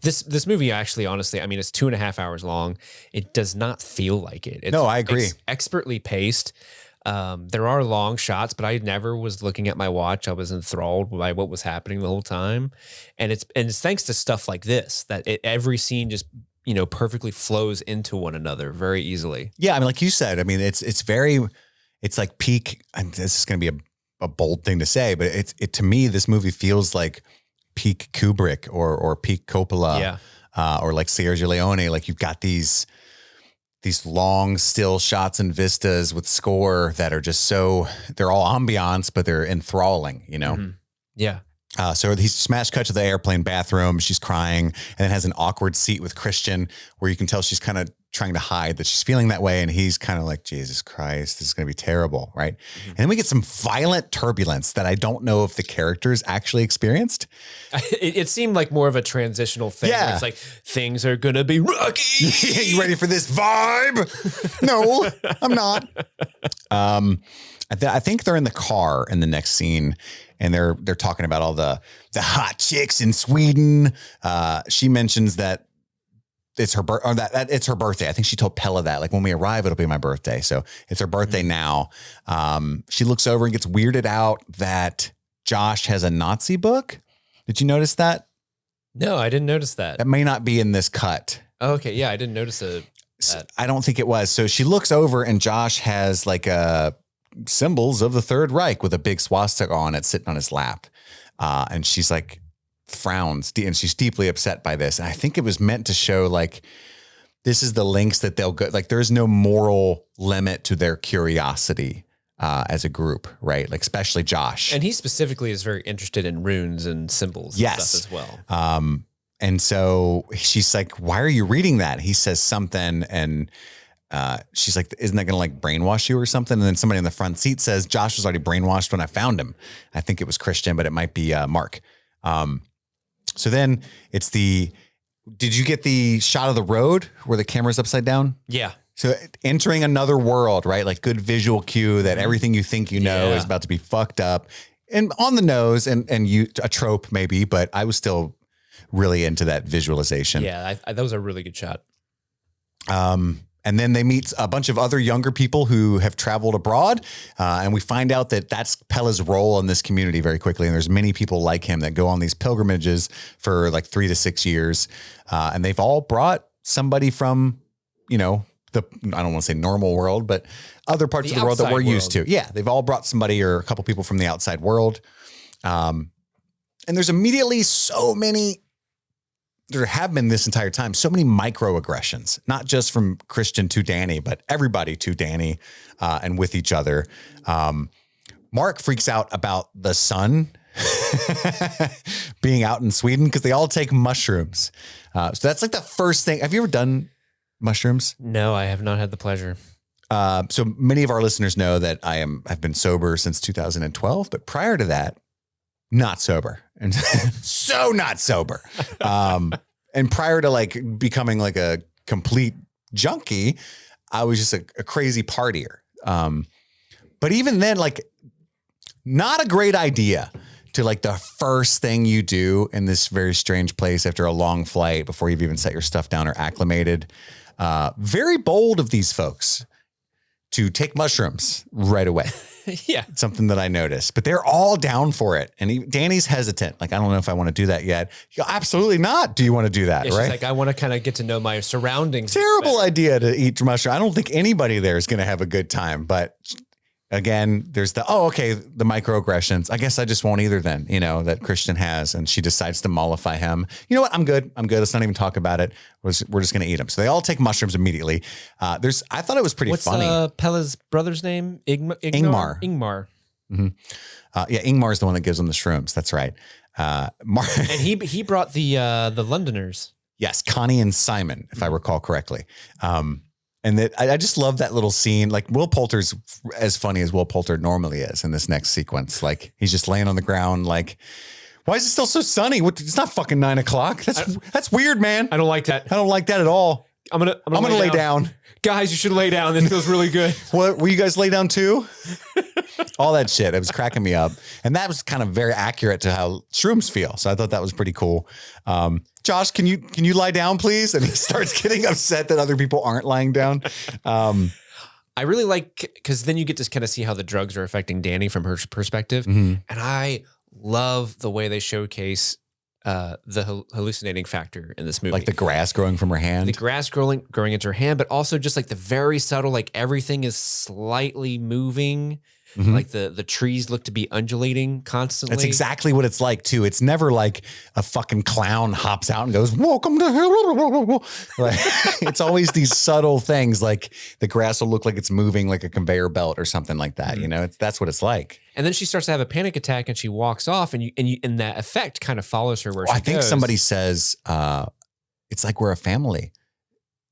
This movie actually, honestly, I mean, it's 2.5 hours long. It does not feel like it. No, I agree. It's expertly paced. There are long shots, but I never was looking at my watch. I was enthralled by what was happening the whole time. And it's thanks to stuff like this that every scene just, perfectly flows into one another very easily. Yeah. I mean, like you said, I mean, it's like peak, and this is going to be a bold thing to say, but it to me, this movie feels like peak Kubrick or peak Coppola, or like Sergio Leone. Like you've got these long still shots and vistas with score that are just they're all ambiance, but they're enthralling, you know? Mm-hmm. Yeah. So he's smash cut to the airplane bathroom. She's crying and then has an awkward seat with Christian where you can tell she's kind of trying to hide that she's feeling that way. And he's kind of like, Jesus Christ, this is going to be terrible. Right. Mm-hmm. And then we get some violent turbulence that I don't know if the characters actually experienced. It seemed like more of a transitional thing. Yeah. Where it's like, things are going to be rocky. You ready for this vibe? No, I'm not. I think they're in the car in the next scene and they're talking about all the hot chicks in Sweden. She mentions that it's her it's her birthday. I think she told Pella that like when we arrive, it'll be my birthday. So it's her birthday now. She looks over and gets weirded out that Josh has a Nazi book. Did you notice that? No, I didn't notice that. That may not be in this cut. Oh, okay. Yeah, I didn't notice that. I don't think it was. So she looks over and Josh has like symbols of the Third Reich with a big swastika on it sitting on his lap. And she's like frowns and she's deeply upset by this. And I think it was meant to show like, this is the lengths that they'll go. Like there's no moral limit to their curiosity as a group, right? Like especially Josh. And he specifically is very interested in runes and symbols and stuff as well. And so she's like, why are you reading that? He says something and she's like, isn't that going to like brainwash you or something? And then somebody in the front seat says, Josh was already brainwashed when I found him. I think it was Christian, but it might be Mark. So then it's did you get the shot of the road where the camera's upside down? Yeah. So entering another world, right? Like good visual cue that everything you think you know is about to be fucked up and on the nose and a trope maybe, but I was still really into that visualization. Yeah. That was a really good shot. And then they meet a bunch of other younger people who have traveled abroad. And we find out that that's Pella's role in this community very quickly. And there's many people like him that go on these pilgrimages for like 3 to 6 years. And they've all brought somebody from, you know, I don't want to say normal world, but other parts of the world that we're used to. Yeah. They've all brought somebody or a couple people from the outside world. And there's immediately there have been this entire time, so many microaggressions, not just from Christian to Danny, but everybody to Danny and with each other. Mark freaks out about the sun being out in Sweden because they all take mushrooms. So that's like the first thing. Have you ever done mushrooms? No, I have not had the pleasure. So many of our listeners know that I've been sober since 2012, but prior to that, not sober and so not sober. And prior to like becoming like a complete junkie, I was just a crazy partier. But even then, like not a great idea to like the first thing you do in this very strange place after a long flight before you've even set your stuff down or acclimated. Very bold of these folks to take mushrooms right away. Yeah. Something that I noticed, but they're all down for it. And Danny's hesitant. Like, I don't know if I want to do that yet. Absolutely not. Do you want to do that? Yeah, right. She's like, I want to kind of get to know my surroundings. Terrible idea to eat mushroom. I don't think anybody there is going to have a good time, but again, there's the microaggressions. I guess I just won't either then, you know, that Christian has. And she decides to mollify him. You know what? I'm good. Let's not even talk about it. We're just going to eat them. So they all take mushrooms immediately. I thought it was pretty funny. What's Pella's brother's name? Ingmar. Mm-hmm. Ingmar is the one that gives them the shrooms. That's right. And he brought the Londoners. Yes. Connie and Simon, if I recall correctly. And that I just love that little scene. Like Will Poulter's as funny as Will Poulter normally is in this next sequence. Like he's just laying on the ground. Like, why is it still so sunny? It's not fucking 9 o'clock. That's weird, man. I don't like that. I don't like that at all. I'm gonna lay down. Guys, you should lay down. This feels really good. What, will you guys lay down too? All that shit. It was cracking me up. And that was kind of very accurate to how shrooms feel. So I thought that was pretty cool. Josh, can you lie down, please? And he starts getting upset that other people aren't lying down. I really like, because then you get to kind of see how the drugs are affecting Danny from her perspective. Mm-hmm. And I love the way they showcase the hallucinating factor in this movie. Like the grass growing from her hand. The grass growing into her hand, but also just like the very subtle, like everything is slightly moving. Like the trees look to be undulating constantly. That's exactly what it's like too. It's never like a fucking clown hops out and goes, "Welcome to hell." Like, it's always these subtle things, like the grass will look like it's moving like a conveyor belt or something like that. You know, that's what it's like. And then she starts to have a panic attack and she walks off, and that effect kind of follows her where she goes. I think somebody says it's like we're a family.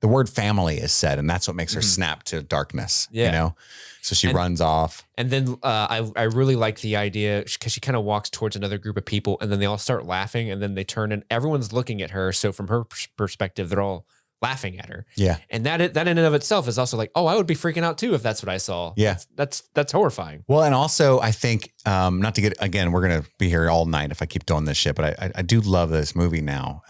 The word family is said, and that's what makes her snap to darkness. Yeah. You know, so she runs off. And then I really like the idea because she kind of walks towards another group of people, and then they all start laughing, and then they turn and everyone's looking at her. So from her perspective, they're all laughing at her. Yeah. And that in and of itself is also like, oh, I would be freaking out too if that's what I saw. Yeah. That's horrifying. Well, and also I think, not to get, again, we're going to be here all night if I keep doing this shit, but I do love this movie now.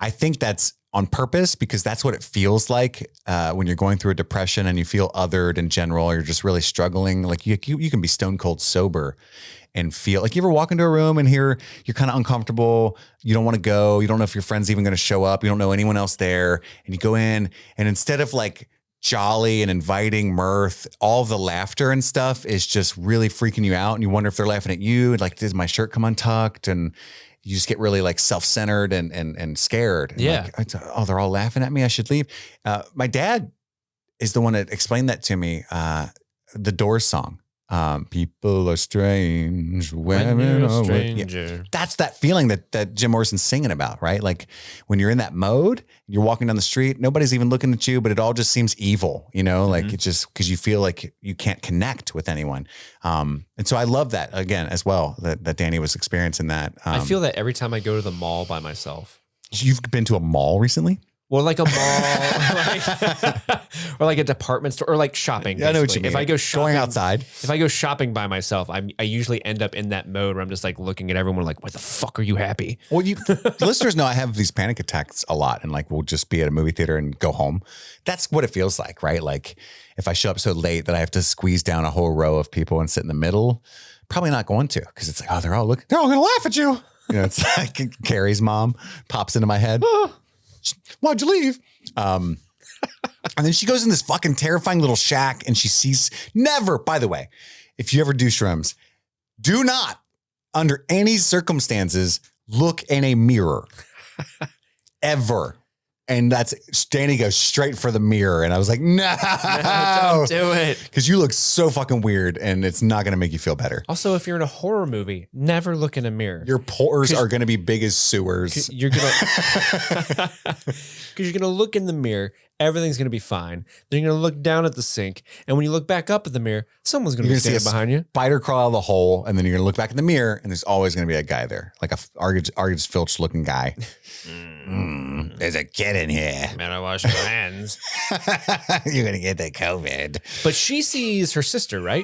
I think that's on purpose because that's what it feels like when you're going through a depression and you feel othered in general, or you're just really struggling. Like you can be stone cold sober and feel like you ever walk into a room and you're kind of uncomfortable. You don't want to go. You don't know if your friend's even going to show up. You don't know anyone else there. And you go in and instead of like jolly and inviting mirth, all the laughter and stuff is just really freaking you out. And you wonder if they're laughing at you. And like, did my shirt come untucked? And you just get really like self-centered and scared. And yeah. Like, oh, they're all laughing at me. I should leave. My dad is the one that explained that to me. The Doors song. People are strange when you're a stranger. Yeah. That's that feeling that Jim Morrison's singing about, right? Like when you're in that mode, you're walking down the street, nobody's even looking at you, but it all just seems evil, you know, like it's just because you feel like you can't connect with anyone. And so I love that again as well, that Danny was experiencing that. I feel that every time I go to the mall by myself. You've been to a mall recently? Well, like a mall, or like a department store, or like shopping. Yeah, I know what you mean. If I go shopping, going outside, if I go shopping by myself, I usually end up in that mode where I'm just like looking at everyone like, "Why the fuck are you happy?" Well, listeners know I have these panic attacks a lot, and like we'll just be at a movie theater and go home. That's what it feels like, right? Like if I show up so late that I have to squeeze down a whole row of people and sit in the middle, probably not going to because it's like, oh, they're all gonna laugh at you. You know, it's like Carrie's mom pops into my head. Why'd you leave? And then she goes in this fucking terrifying little shack and she sees by the way, if you ever do shrooms, do not under any circumstances look in a mirror ever. And Danny goes straight for the mirror. And I was like, no, don't do it. Because you look so fucking weird and it's not going to make you feel better. Also, if you're in a horror movie, never look in a mirror. Your pores are going to be big as sewers. You're going to, because you're going to look in the mirror. Everything's going to be fine. Then you're going to look down at the sink. And when you look back up at the mirror, someone's going to be standing behind you. Spider crawl out of the hole. And then you're going to look back in the mirror and there's always going to be a guy there. Like a Argus Filch looking guy. There's a kid in here. Better wash your hands. You're going to get the COVID. But she sees her sister, right?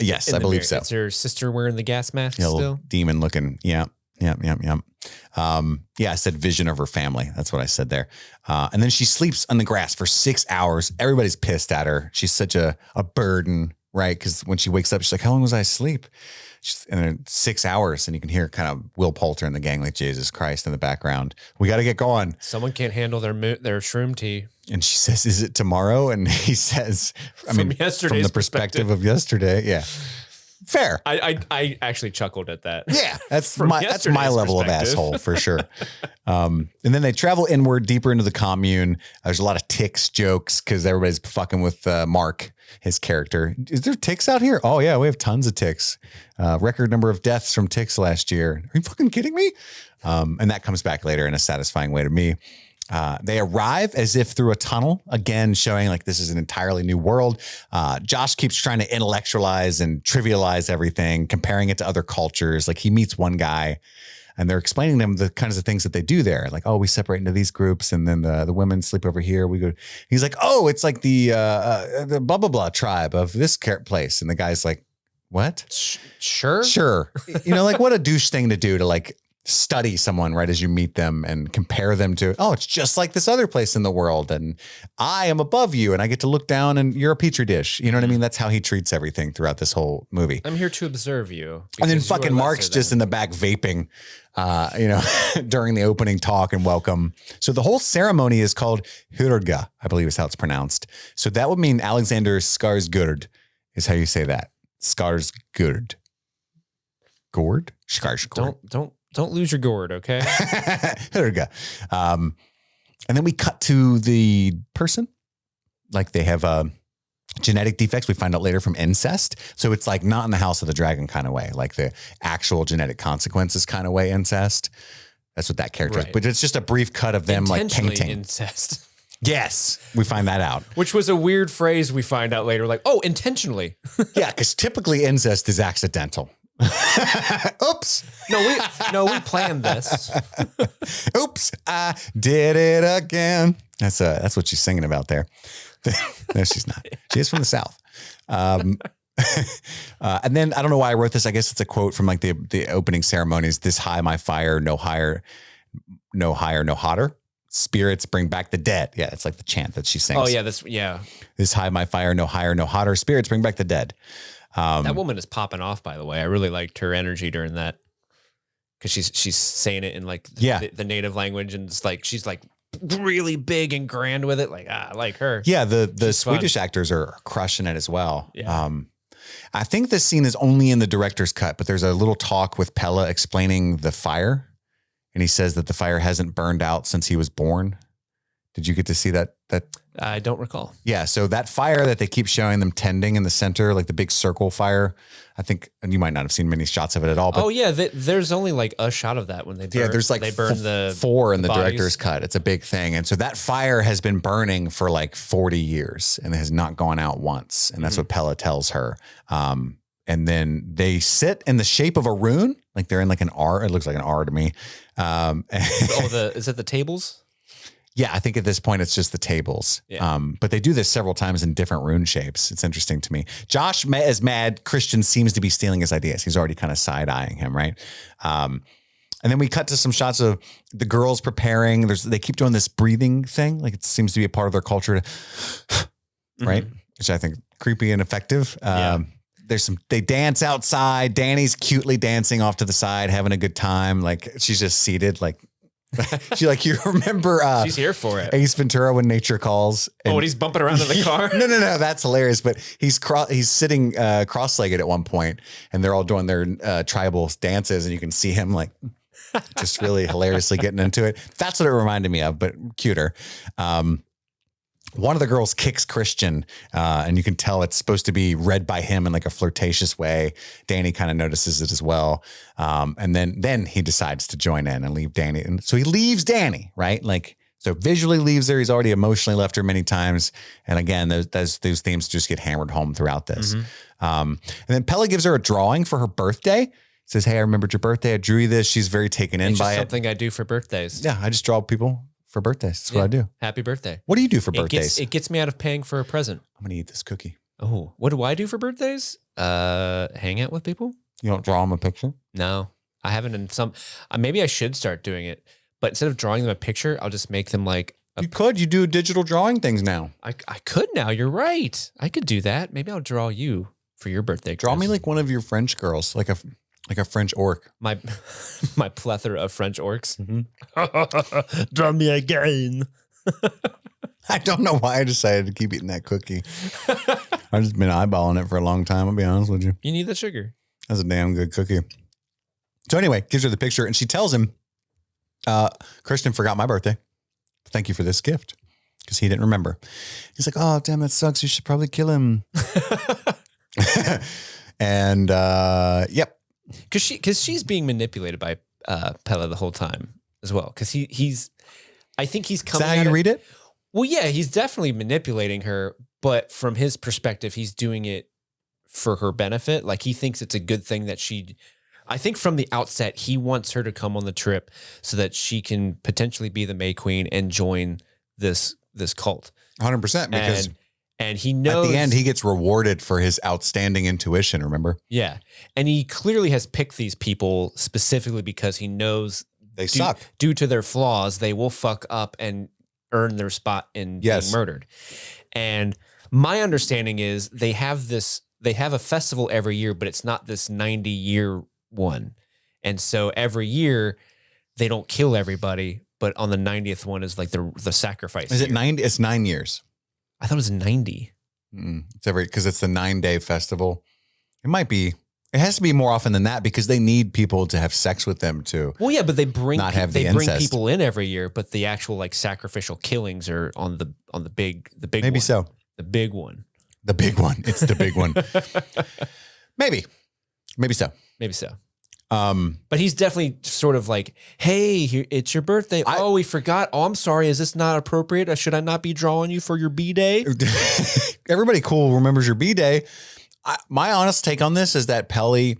Yes, I believe so. It's her sister wearing the gas mask still? Demon looking. Yeah. I said vision of her family. That's what I said there. And then she sleeps on the grass for 6 hours. Everybody's pissed at her. She's such a burden, right? Because when she wakes up, she's like, how long was I asleep? And then 6 hours, and you can hear kind of Will Poulter and the gang like Jesus Christ in the background. We got to get going. Someone can't handle their shroom tea. And she says, is it tomorrow? And he says, from the perspective of yesterday. Yeah. Fair. I actually chuckled at that. Yeah, that's my level of asshole for sure. And then they travel inward deeper into the commune. There's a lot of ticks jokes because everybody's fucking with Mark, his character. Is there ticks out here? Oh yeah, we have tons of ticks. Record number of deaths from ticks last year. Are you fucking kidding me? And that comes back later in a satisfying way to me. They arrive as if through a tunnel, again, showing like this is an entirely new world. Josh keeps trying to intellectualize and trivialize everything, comparing it to other cultures. Like he meets one guy and they're explaining to him the kinds of things that they do there. Like, oh, we separate into these groups and then the women sleep over here. We go, he's like, oh, it's like the blah, blah, blah tribe of this place. And the guy's like, what? Sure. You know, like what a douche thing to do to like study someone right as you meet them and compare them to, oh, it's just like this other place in the world. And I am above you and I get to look down and you're a petri dish. You know what I mean? That's how he treats everything throughout this whole movie. I'm here to observe you. And then fucking Mark's just in the back vaping, during the opening talk and welcome. So the whole ceremony is called Hurga, I believe is how it's pronounced. So that would mean Alexander Skarsgård is how you say that. Skarsgård. Gord? Skarsgård. Don't lose your gourd, okay? There we go. And then we cut to the person. Like they have genetic defects. We find out later from incest. So it's like not in the House of the Dragon kind of way, like the actual genetic consequences kind of way incest. That's what that character is. But it's just a brief cut of them like painting. Incest. Yes, we find that out. Which was a weird phrase we find out later. Like, oh, intentionally. Yeah, because typically incest is accidental. Oops. No, we planned this. Oops, I did it again. That's what she's singing about there. No, she's not. She is from the South. And then I don't know why I wrote this. I guess it's a quote from like the opening ceremonies. This high, my fire, no higher, no hotter. Spirits bring back the dead. Yeah, it's like the chant that she sings. Oh yeah, This high, my fire, no higher, no hotter. Spirits bring back the dead. That woman is popping off, by the way. I really liked her energy during that because she's saying it in like the native language, and it's like she's like really big and grand with it. Like I like her. Yeah, the Swedish actors are crushing it as well. Yeah. I think this scene is only in the director's cut, but there's a little talk with Pella explaining the fire, and he says that the fire hasn't burned out since he was born. Did you get to see that? I don't recall. Yeah. So that fire that they keep showing them tending in the center, like the big circle fire, I think, and you might not have seen many shots of it at all. But there's only like a shot of that when they burn. Yeah, there's like they burn the 4 in the bodies. director's cut. It's a big thing. And so that fire has been burning for like 40 years and it has not gone out once. And that's what Pella tells her. And then they sit in the shape of a rune, like they're in like an R. It looks like an R to me. Is it the tables? Yeah, I think at this point it's just the tables. Yeah. But they do this several times in different rune shapes. It's interesting to me. Josh is mad. Christian seems to be stealing his ideas. He's already kind of side-eyeing him, right? And then we cut to some shots of the girls preparing. They keep doing this breathing thing. Like it seems to be a part of their culture, right? Which I think creepy and effective. They dance outside. Danny's cutely dancing off to the side, having a good time. Like she's just seated, like, she like, you remember she's here for it. Ace Ventura When Nature Calls. And he's bumping around in the car. No, that's hilarious. But he's sitting cross-legged at one point, and they're all doing their tribal dances, and you can see him like just really hilariously getting into it. That's what it reminded me of, but cuter. One of the girls kicks Christian, and you can tell it's supposed to be read by him in like a flirtatious way. Danny kind of notices it as well. And then he decides to join in and leave Danny. And so he leaves Danny, right? Like, so visually leaves her. He's already emotionally left her many times. And again, those themes just get hammered home throughout this. And then Pella gives her a drawing for her birthday. Says, hey, I remembered your birthday. I drew you this. She's very taken in by it. Something I do for birthdays. Yeah, I just draw people for birthdays. That's what I do. Happy birthday. What do you do for birthdays? It gets me out of paying for a present. I'm going to eat this cookie. Oh, what do I do for birthdays? Hang out with people. You don't draw them a picture? No, I haven't in some, maybe I should start doing it, but instead of drawing them a picture, I'll just make them like. You do digital drawing things now. I could now. You're right. I could do that. Maybe I'll draw you for your birthday. Draw me like one of your French girls, like a French orc. My plethora of French orcs. Draw me again. I don't know why I decided to keep eating that cookie. I've just been eyeballing it for a long time, I'll be honest with you. You need the sugar. That's a damn good cookie. So anyway, gives her the picture and she tells him, Christian forgot my birthday. Thank you for this gift. Because he didn't remember. He's like, oh, damn, that sucks. You should probably kill him. And yep. Because she's being manipulated by Pella the whole time as well. Because I think he's coming. Is that how you read it? Well, yeah, he's definitely manipulating her, but from his perspective, he's doing it for her benefit. Like he thinks it's a good thing that I think from the outset, he wants her to come on the trip so that she can potentially be the May Queen and join this cult. 100%. Because and he knows at the end, he gets rewarded for his outstanding intuition, remember? Yeah. And he clearly has picked these people specifically because he knows they suck. Due to their flaws, they will fuck up and earn their spot in being murdered. And my understanding is they have a festival every year, but it's not this 90-year one. And so every year they don't kill everybody, but on the 90th one is like the sacrifice. Is it 90? It's 9 years. I thought it was 90. It's because it's the 9-day festival. It has to be more often than that because they need people to have sex with them too. Well, yeah, but they bring bring incest. people in every year, but the actual like sacrificial killings are on the big Maybe one. so. The big one. The big one. It's the big one. Maybe so. Maybe so. But he's definitely sort of like, hey, it's your birthday. Oh, we forgot. Oh, I'm sorry. Is this not appropriate? Should I not be drawing you for your B-Day? Everybody cool remembers your B-Day. My honest take on this is that Pelly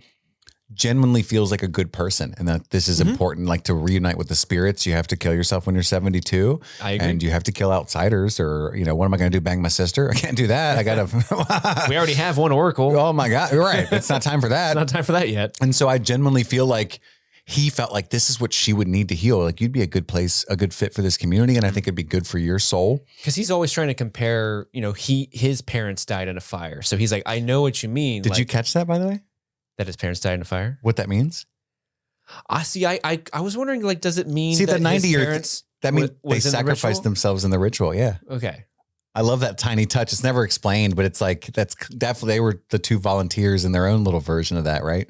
genuinely feels like a good person and that this is important. Like to reunite with the spirits, you have to kill yourself when you're 72. I agree. And you have to kill outsiders or, what am I going to do? Bang my sister? I can't do that. I got to. We already have one oracle. Oh my God. You're right. It's not time for that. It's not time for that yet. And so I genuinely feel like he felt like this is what she would need to heal. Like you'd be a good fit for this community. And I think it'd be good for your soul. Because he's always trying to compare, his parents died in a fire. So he's like, I know what you mean. Did you catch that, by the way? That his parents died in a fire? What that means? I see. I was wondering, like, does it mean that the 90-year parents that means they sacrificed themselves in the ritual? Yeah. Okay. I love that tiny touch. It's never explained, but it's like that's definitely they were the two volunteers in their own little version of that, right?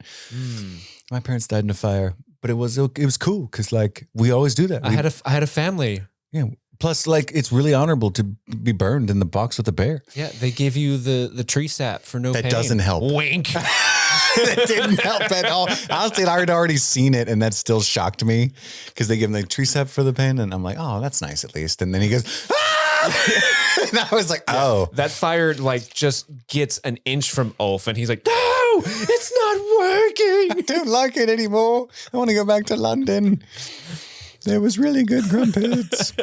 My parents died in a fire, but it was cool because like we always do that. I had a family. Yeah. Plus, like it's really honorable to be burned in the box with a bear. Yeah, they give you the tree sap for no pain. That doesn't help. Wink. That didn't help at all. Honestly, I had already seen it, and that still shocked me because they give him the tree sap for the pain, and I'm like, oh, that's nice at least. And then he goes, ah! And I was like, oh, that fire like just gets an inch from Ulf, and he's like, no, it's not working. I don't like it anymore. I want to go back to London. There was really good crumpets.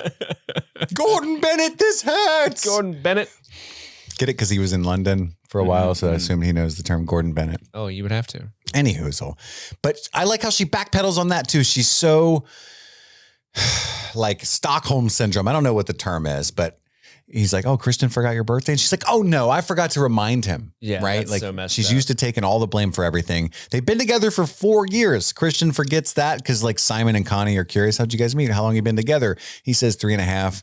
Gordon Bennett, this hurts. Gordon Bennett. Get it? Because he was in London for a while, so I assumed he knows the term Gordon Bennett. Oh, you would have to. Anywho, but I like how she backpedals on that too. She's so like Stockholm syndrome. I don't know what the term is, but he's like, oh, Christian forgot your birthday. And she's like, oh no, I forgot to remind him. Yeah. Right. That's like so messed she's up. used to taking all the blame for everything. They've been together for 4 years. Christian forgets that because like Simon and Connie are curious. How'd you guys meet? How long you been together? He says 3.5.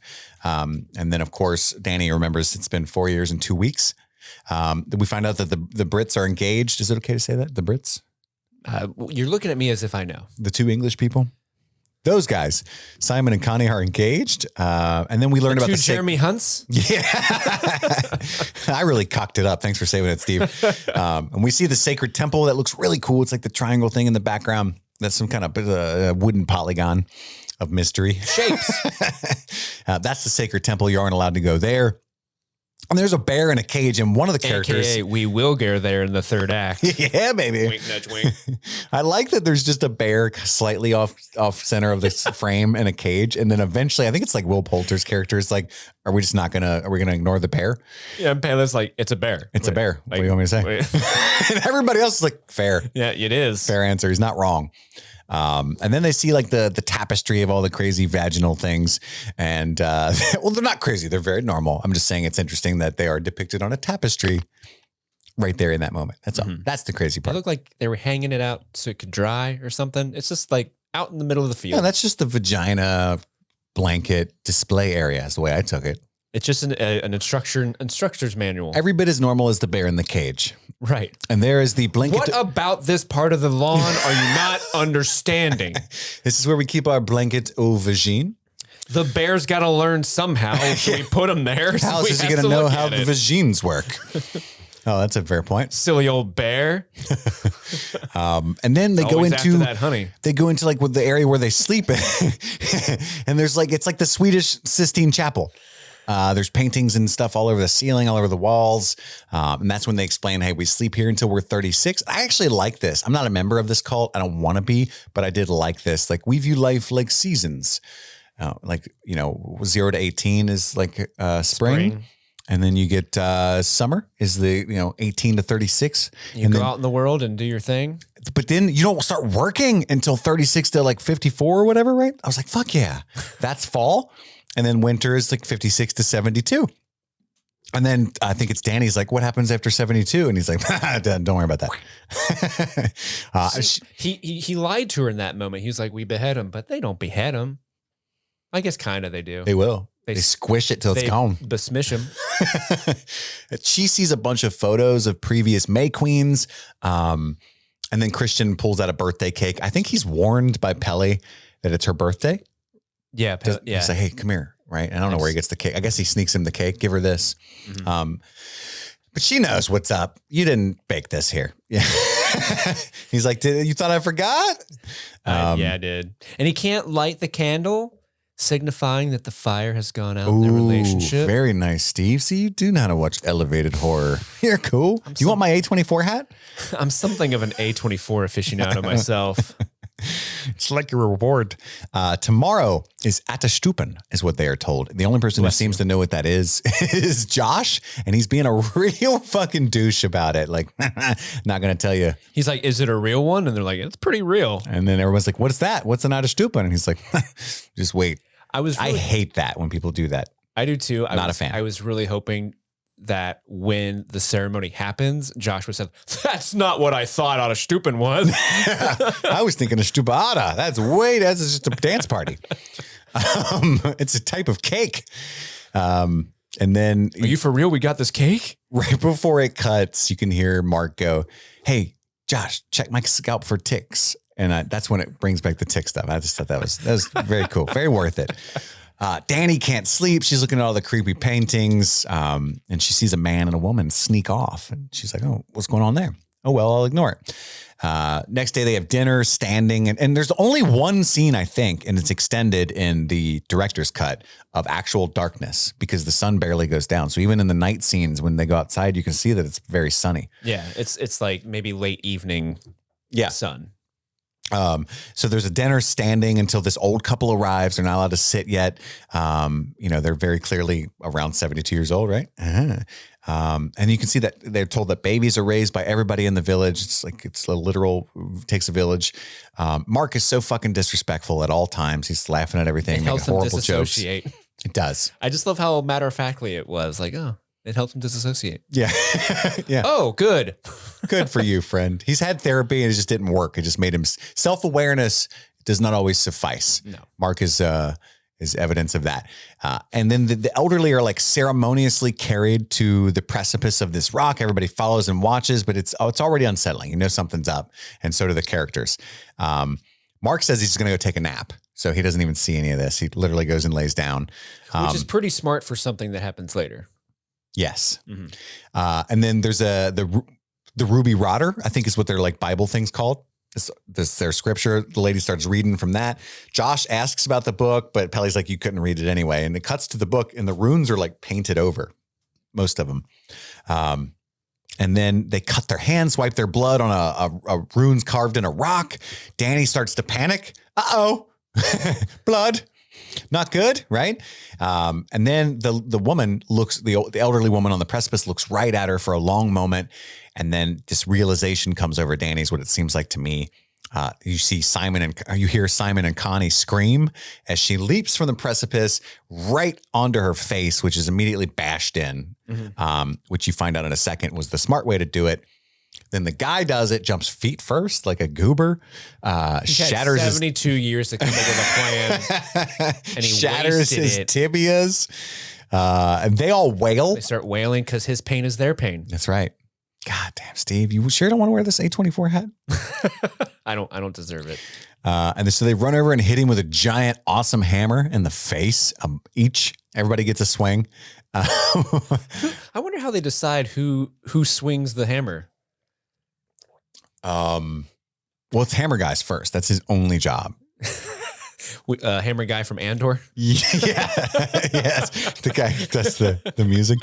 And then of course, Danny remembers it's been 4 years and 2 weeks. We find out that the Brits are engaged. Is it okay to say that? The Brits? You're looking at me as if I know. The two English people? Those guys, Simon and Connie, are engaged. And then we learned about the Jeremy Hunts. Yeah. I really cocked it up. Thanks for saving it, Steve. And we see the sacred temple that looks really cool. It's like the triangle thing in the background. That's some kind of wooden polygon of mystery. Shapes. That's the sacred temple. You aren't allowed to go there. And there's a bear in a cage, and one of the characters. AKA, we will get there in the third act. Yeah, baby. Wink, nudge, wink. I like that there's just a bear slightly off center of this frame in a cage. And then eventually, I think it's like Will Poulter's character is like, are we going to ignore the bear? Yeah, and Pele's like, it's a bear. It's a bear. What do you want me to say? And everybody else is like, fair. Yeah, it is. Fair answer. He's not wrong. And then they see like the tapestry of all the crazy vaginal things. And, well, they're not crazy. They're very normal. I'm just saying it's interesting that they are depicted on a tapestry right there in that moment. That's all. That's the crazy It part. looked like they were hanging it out so it could dry or something. It's just like out in the middle of the field. Yeah, that's just the vagina blanket display area is the way I took it. It's just an instructor's manual. Every bit as normal as the bear in the cage. Right. And there is the blanket. What about this part of the lawn are you not understanding? This is where we keep our blanket au vagine. The bear's got to learn somehow. So we put him there. How So else we is he have going to know look how at the it. vagines work? Oh, that's a fair point. Silly old bear. And then they go Always after into that, honey. They go into like with the area where they sleep, and there's like it's like the Swedish Sistine Chapel. There's paintings and stuff all over the ceiling, all over the walls. And that's when they explain, hey, we sleep here until we're 36. I actually like this. I'm not a member of this cult. I don't want to be, but I did like this. Like we view life like seasons. Like, 0 to 18 is like spring. And then you get summer is the, 18 to 36. You go out in the world and do your thing. But then you don't start working until 36 to like 54 or whatever, right? I was like, fuck yeah. That's fall. And then winter is like 56 to 72. And then I think it's Danny's like, what happens after 72? And he's like, don't worry about that. He lied to her in that moment. He was like, we behead him, but they don't behead him. I guess kind of they do. They will. They squish it till it's gone. Besmish him. She sees a bunch of photos of previous May Queens. And then Christian pulls out a birthday cake. I think he's warned by Pelly that it's her birthday. Yeah. He's like, hey, come here. Right. And I don't know where he gets the cake. I guess he sneaks him the cake. Give her this. Mm-hmm. But she knows what's up. You didn't bake this here. Yeah. He's like, you thought I forgot? Yeah, I did. And he can't light the candle, signifying that the fire has gone out in their relationship. Very nice, Steve. See, you do know how to watch elevated horror. You're cool. You want my A24 hat? I'm something of an A24 aficionado myself. It's like your reward. Tomorrow is Atastupen, is what they are told. The only person who seems to know what that is Josh, and he's being a real fucking douche about it. Like, not going to tell you. He's like, is it a real one? And they're like, it's pretty real. And then everyone's like, what's that? What's an Atastupen? And he's like, just wait. I hate that when people do that. I do too. Not a fan. I was really hoping that when the ceremony happens, Josh would say, that's not what I thought Atastupen was. I was thinking of stupata. That's just a dance party. It's a type of cake. And then are you for real? We got this cake? Right before it cuts, you can hear Mark go, hey, Josh, check my scalp for ticks. And that's when it brings back the tick stuff. I just thought that was very cool. Very worth it. Danny can't sleep. She's looking at all the creepy paintings. And she sees a man and a woman sneak off. And she's like, oh, what's going on there? Oh, well, I'll ignore it. Next day they have dinner, standing. And there's only one scene, I think, and it's extended in the director's cut of actual darkness because the sun barely goes down. So even in the night scenes, when they go outside, you can see that it's very sunny. Yeah. It's like maybe late evening sun. So there's a dinner standing until this old couple arrives. They're not allowed to sit yet. They're very clearly around 72 years old, right? And you can see that they're told that babies are raised by everybody in the village. It's a literal, takes a village. Mark is so fucking disrespectful at all times. He's laughing at everything, making horrible jokes. It does. I just love how matter-of-factly it was. Like, oh, it helps him disassociate. Yeah. Yeah. Oh, good. Good for you, friend. He's had therapy and it just didn't work. It just made him self-awareness does not always suffice. No. Mark is evidence of that. And then the elderly are like ceremoniously carried to the precipice of this rock. Everybody follows and watches, but it's already unsettling. You know, something's up. And so do the characters. Mark says he's going to go take a nap. So he doesn't even see any of this. He literally goes and lays down. Which is pretty smart for something that happens later. Yes. Mm-hmm. And then there's the Ruby Rotter, I think is what their like Bible thing's called. This their scripture. The lady starts reading from that. Josh asks about the book, but Pelly's like, you couldn't read it anyway. And it cuts to the book and the runes are like painted over, most of them. And then they cut their hands, wipe their blood on a runes carved in a rock. Danny starts to panic. Uh-oh, blood. Not good, right? And then the woman looks, the elderly woman on the precipice looks right at her for a long moment. And then this realization comes over Danny is what it seems like to me. You hear Simon and Connie scream as she leaps from the precipice right onto her face, which is immediately bashed in, which you find out in a second was the smart way to do it. Then the guy does it, jumps feet first like a goober, shatters 72 years to come up with a plan, and he shatters his tibias. And they all wail. They start wailing because his pain is their pain. That's right. God damn, Steve, you sure don't want to wear this A24 hat? I don't deserve it. And so they run over and hit him with a giant, awesome hammer in the face. Everybody gets a swing. I wonder how they decide who swings the hammer. Well, it's Hammer Guy's first. That's his only job. Hammer Guy from Andor. Yeah, yes, the guy who does the music.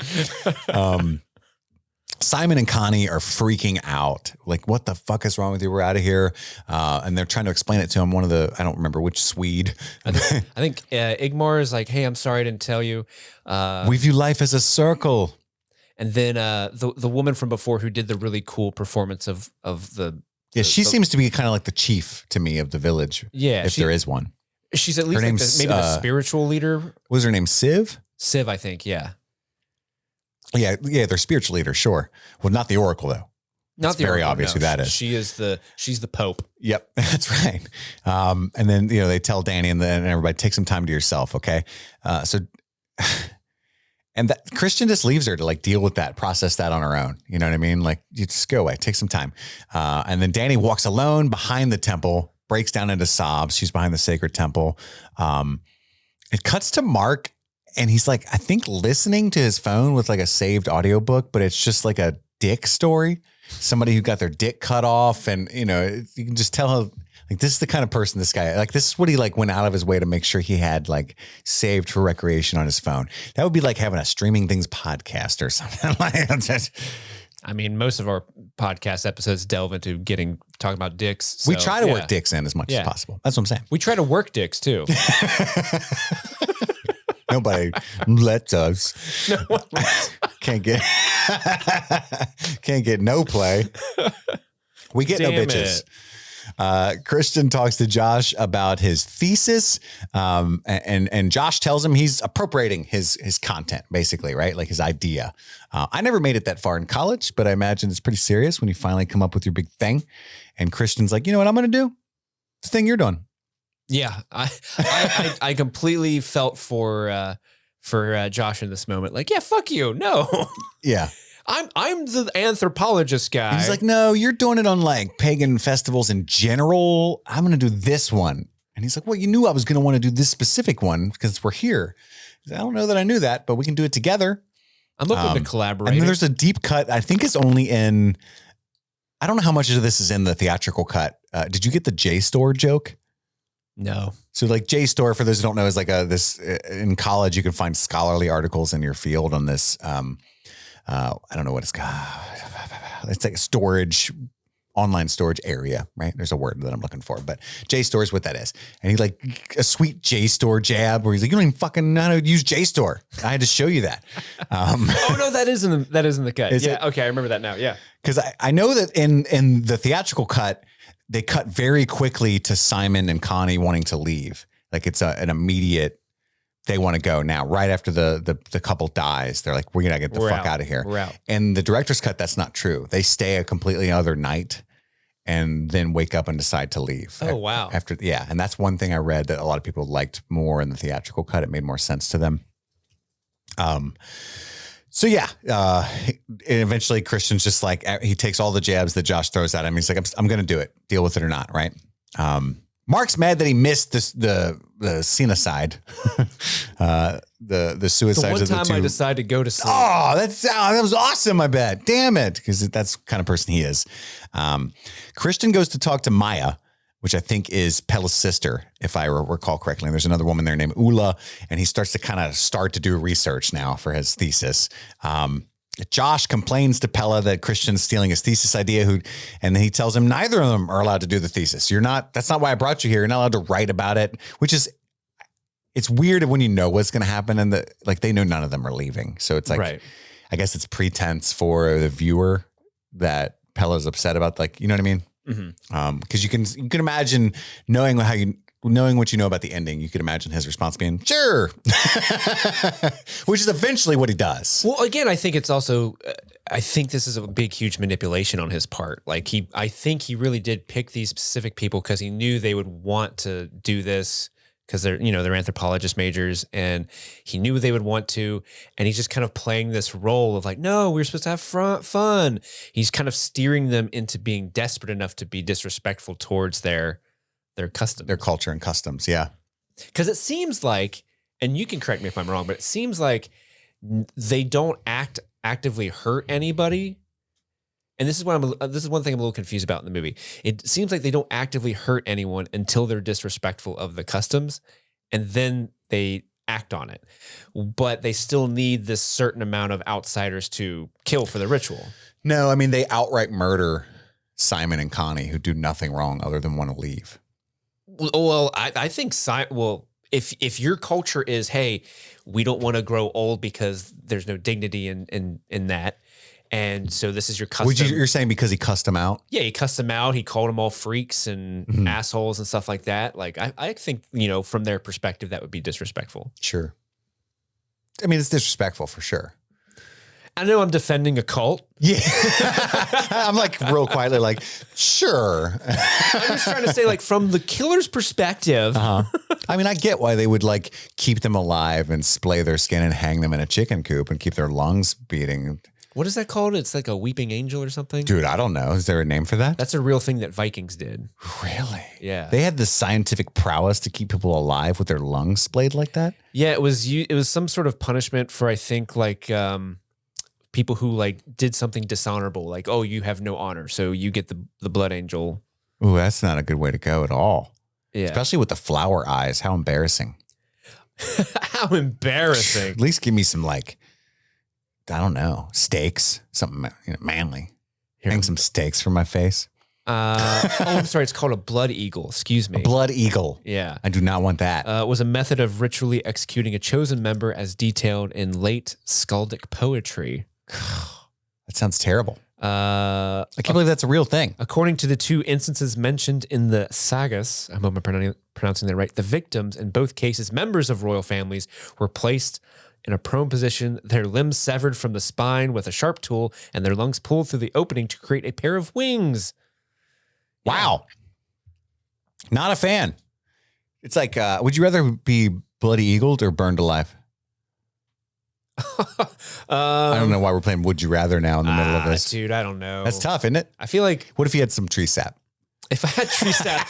Simon and Connie are freaking out. Like, what the fuck is wrong with you? We're out of here. And they're trying to explain it to him. I don't remember which Swede. I think Igmar is like, hey, I'm sorry I didn't tell you. We view life as a circle. And then the woman from before who did the really cool performance of the. Yeah, she seems to be kind of like the chief to me of the village. Yeah. If there is one. She's at least like maybe the spiritual leader. What was her name? Civ? Civ, I think. Yeah. Yeah, they're spiritual leader, sure. Well, not the Oracle though. It's very obvious who that is. She's the Pope. Yep, that's right. And then they tell Danny and everybody, take some time to yourself, okay? So And that Christian just leaves her to like deal with that, process that on her own. You know what I mean? Like, you just go away, take some time. And then Danny walks alone behind the temple, breaks down into sobs. She's behind the sacred temple. It cuts to Mark, and he's like, I think listening to his phone with like a saved audiobook, but it's just like a dick story. Somebody who got their dick cut off. And, you know, you can just tell how, like, this is the kind of person this guy, like, this is what he like went out of his way to make sure he had like saved for recreation on his phone. That would be like having a Streaming Things podcast or something like that. I mean, most of our podcast episodes delve into talking about dicks. So, We try to work dicks in as much as possible. That's what I'm saying. We try to work dicks too. Nobody lets us. No one Can't get no play. We get no Damn bitches. Christian talks to Josh about his thesis. And Josh tells him he's appropriating his content, basically, right? Like his idea. I never made it that far in college, but I imagine it's pretty serious when you finally come up with your big thing. And Christian's like, you know what I'm going to do? The thing you're doing. Yeah, I completely felt for Josh in this moment. Like, yeah, fuck you. No, Yeah. I'm the anthropologist guy. And he's like, no, you're doing it on like pagan festivals in general. I'm going to do this one. And he's like, well, you knew I was going to want to do this specific one because we're here. I don't know that I knew that, but we can do it together. I'm looking to collaborate. And then there's a deep cut. I think it's only in, I don't know how much of this is in the theatrical cut. Did you get the JSTOR joke? No. So like JSTOR, for those who don't know, is like this in college, you can find scholarly articles in your field on this. I don't know what it's called. It's like a storage, online storage area, right? There's a word that I'm looking for, but JSTOR is what that is. And he like a sweet JSTOR jab where he's like, you don't even fucking know how to use JSTOR. I had to show you that. Oh no, that is in the cut. Is Yeah. it? Okay. I remember that now. Yeah. Because I know that in the theatrical cut, they cut very quickly to Simon and Connie wanting to leave. Like it's an immediate, they want to go now. Right after the couple dies, they're like, we're going to get the fuck out of here. We're out. And the director's cut, that's not true. They stay a completely other night and then wake up and decide to leave. Oh, wow. Yeah. And that's one thing I read that a lot of people liked more in the theatrical cut. It made more sense to them. So yeah, and eventually Christian's just like, he takes all the jabs that Josh throws at him. He's like, I'm going to do it, deal with it or not. Right. Mark's mad that he missed the scene-aside, the suicides The of the one two. time I decided to go to sleep. Oh, that was awesome. I bet. Damn it. Because that's the kind of person he is. Christian goes to talk to Maya, which I think is Pella's sister, if I recall correctly. And there's another woman there named Ula, and he starts to do research now for his thesis. Josh complains to Pella that Christian's stealing his thesis idea, and then he tells him neither of them are allowed to do the thesis. That's not why I brought you here. You're not allowed to write about it, it's weird when you know what's going to happen and they know none of them are leaving. So it's like, Right. I guess it's pretense for the viewer that Pella's upset about, like, you know what I mean? Mm-hmm. Because you can imagine knowing what you know about the ending, you could imagine his response being, sure, which is eventually what he does. Well, again, I think it's also, I think this is a big, huge manipulation on his part. Like I think he really did pick these specific people because he knew they would want to do this because they're anthropologist majors, and he knew they would want to. And he's just kind of playing this role of like, no, we're supposed to have fun. He's kind of steering them into being desperate enough to be disrespectful towards their customs, Their culture and customs. Yeah. Because it seems like, and you can correct me if I'm wrong, but it seems like they don't actively hurt anybody. And this is one thing I'm a little confused about in the movie. It seems like they don't actively hurt anyone until they're disrespectful of the customs, and then they act on it. But they still need this certain amount of outsiders to kill for the ritual. No, I mean, they outright murder Simon and Connie, who do nothing wrong other than want to leave. Well, I think if your culture is, hey, we don't want to grow old because there's no dignity in that, and so this is your custom. You're saying because he cussed them out? Yeah, he cussed them out. He called them all freaks and assholes and stuff like that. Like I think from their perspective that would be disrespectful. Sure. I mean, it's disrespectful for sure. I know I'm defending a cult. Yeah. I'm like real quietly like, sure. I'm just trying to say, like, from the killer's perspective. I mean, I get why they would like keep them alive and splay their skin and hang them in a chicken coop and keep their lungs beating. What is that called? It's like a weeping angel or something. Dude, I don't know. Is there a name for that? That's a real thing that Vikings did. Really? Yeah. They had the scientific prowess to keep people alive with their lungs splayed like that? Yeah, it was some sort of punishment for, I think, like people who like did something dishonorable, like, oh, you have no honor, so you get the blood angel. Ooh, that's not a good way to go at all. Yeah. Especially with the flower eyes. How embarrassing. How embarrassing. At least give me some like, I don't know, steaks, something manly. Hang some steaks for my face. I'm sorry. It's called a blood eagle. Excuse me. A blood eagle. Yeah. I do not want that. Was a method of ritually executing a chosen member as detailed in late skaldic poetry. That sounds terrible. I can't believe that's a real thing. According to the 2 instances mentioned in the sagas, I hope I'm pronouncing that right, the victims, in both cases, members of royal families, were placed in a prone position, their limbs severed from the spine with a sharp tool, and their lungs pulled through the opening to create a pair of wings. Wow. Not a fan. It's like, would you rather be bloody eagled or burned alive? I don't know why we're playing Would You Rather now in the middle of this. Dude, I don't know. That's tough, isn't it? I feel like What if you had some tree sap? if I had tree sap,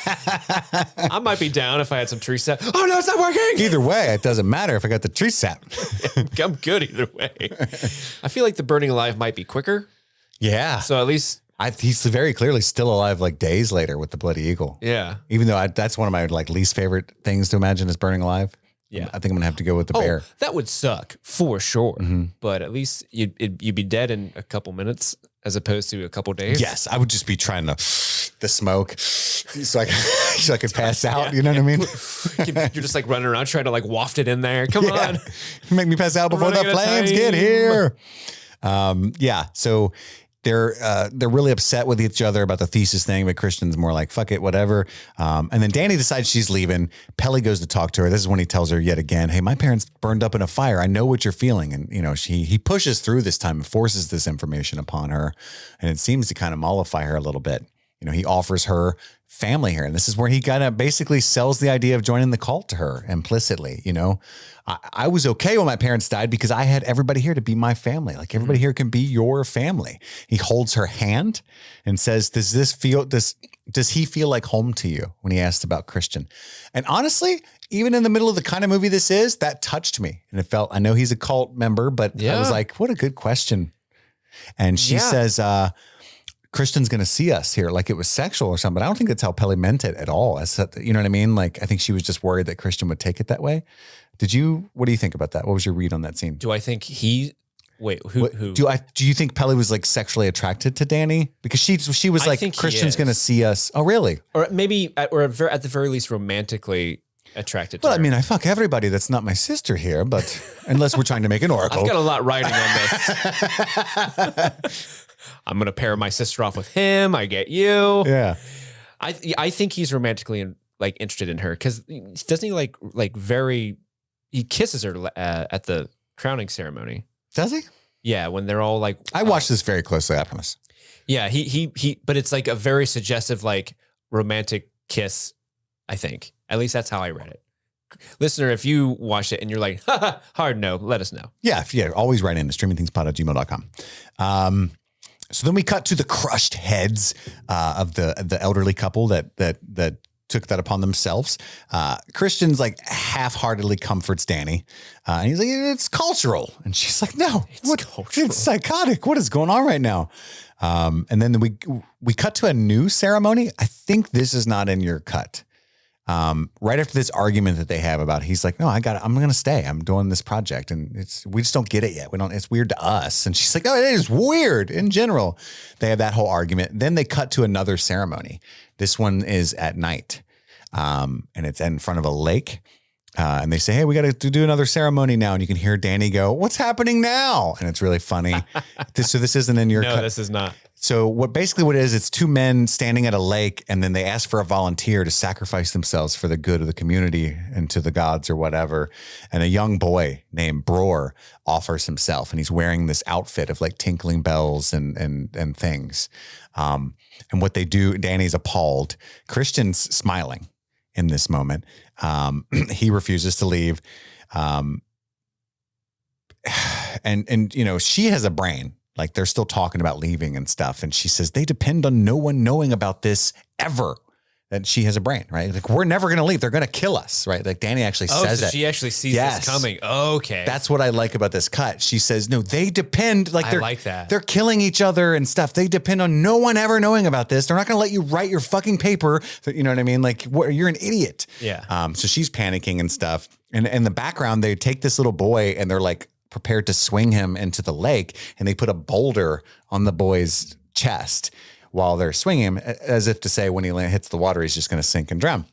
I might be down if I had some tree sap. Oh, no, it's not working. Either way, it doesn't matter if I got the tree sap. I'm good either way. I feel like the burning alive might be quicker. Yeah. So at least, He's very clearly still alive like days later with the bloody eagle. yeah. Even though that's one of my like least favorite things to imagine is burning alive. Yeah. I think I'm going to have to go with the bear. That would suck for sure. But at least you'd be dead in a couple minutes as opposed to a couple days. Yes, I would just be trying to the smoke so I could pass out. You know what I mean? You're just like running around trying to like waft it in there. Come on. Make me pass out before the running out of flames time. get here. So they're really upset with each other about the thesis thing, but Christian's more like, fuck it, whatever. And then Danny decides she's leaving. Pelly goes to talk to her. This is when he tells her yet again, hey, my parents burned up in a fire. I know what you're feeling. And, he pushes through this time and forces this information upon her. And it seems to kind of mollify her a little bit. He offers her family here. And this is where he kind of basically sells the idea of joining the cult to her implicitly. I was okay when my parents died because I had everybody here to be my family. Like everybody here can be your family. He holds her hand and says, does he feel like home to you when he asked about Christian? And honestly, even in the middle of the kind of movie this is, that touched me. And I know he's a cult member, but I was like, what a good question. And she says, Christian's going to see us here like it was sexual or something. But I don't think that's how Pelly meant it at all. You know what I mean? Like, I think she was just worried that Christian would take it that way. What do you think about that? What was your read on that scene? Do I think who? Do you think Pelly was like sexually attracted to Danny? Because she was like, Christian's going to see us. Oh, really? Or maybe, at the very least, romantically attracted to Well, her. I mean, I fuck everybody that's not my sister here, but unless we're trying to make an oracle. I've got a lot riding on this. I'm going to pair my sister off with him. I get you. Yeah. I think he's romantically like interested in her because doesn't he he kisses her at the crowning ceremony. Does he? Yeah, when they're all like, I watched this very closely, I promise. Yeah, he but it's like a very suggestive like romantic kiss, I think. At least that's how I read it. Listener, if you watched it and you're like, hard no, let us know. Yeah, always write in to streamingthingspod@gmail.com. So then we cut to the crushed heads of the elderly couple that took that upon themselves. Christian's like half-heartedly comforts Danny. And he's like, it's cultural. And she's like, no, it's psychotic. What is going on right now? And then we cut to a new ceremony. I think this is not in your cut. Right after this argument that they have about, he's like, no, I'm going to stay. I'm doing this project and we just don't get it yet. It's weird to us. And she's like, no, it is weird in general. They have that whole argument. Then they cut to another ceremony. This one is at night. And it's in front of a lake. And they say, hey, we got to do another ceremony now. And you can hear Danny go, what's happening now? And it's really funny. So this isn't in your No, cut. this is not. So what it is, it's two men standing at a lake, and then they ask for a volunteer to sacrifice themselves for the good of the community and to the gods or whatever. And a young boy named Bror offers himself, and he's wearing this outfit of like tinkling bells and things. And what they do, Danny's appalled. Christian's smiling in this moment. He refuses to leave. And you know, she has a brain. Like they're still talking about leaving and stuff. And she says, they depend on no one knowing about this ever. And she has a brain, right? Like, we're never going to leave. They're going to kill us, right? Like Danny actually says so that. she actually sees this coming. Okay. That's what I like about this cut. She says, no, they depend. Like I like that. They're killing each other and stuff. They depend on no one ever knowing about this. They're not going to let you write your fucking paper. You know what I mean? Like, you're an idiot. Yeah. So she's panicking and stuff. And in the background, they take this little boy and they're like prepared to swing him into the lake. And they put a boulder on the boy's chest while they're swinging him, as if to say when he hits the water, he's just going to sink and drown.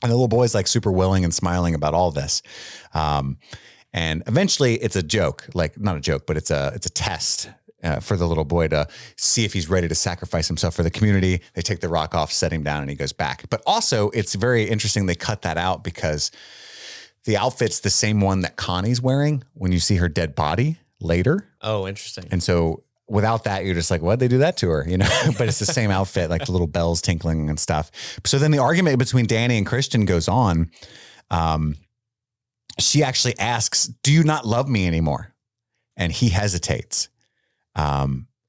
And the little boy's like super willing and smiling about all this. And eventually it's a joke, like not a joke, but it's a test for the little boy to see if he's ready to sacrifice himself for the community. They take the rock off, set him down, and he goes back. But also it's very interesting they cut that out because the outfit's the same one that Connie's wearing when you see her dead body later. Oh, interesting. And so without that, you're just like, why'd they do that to her? You know, but it's the same outfit, like the little bells tinkling and stuff. So then the argument between Danny and Christian goes on. She actually asks, do you not love me anymore? And he hesitates.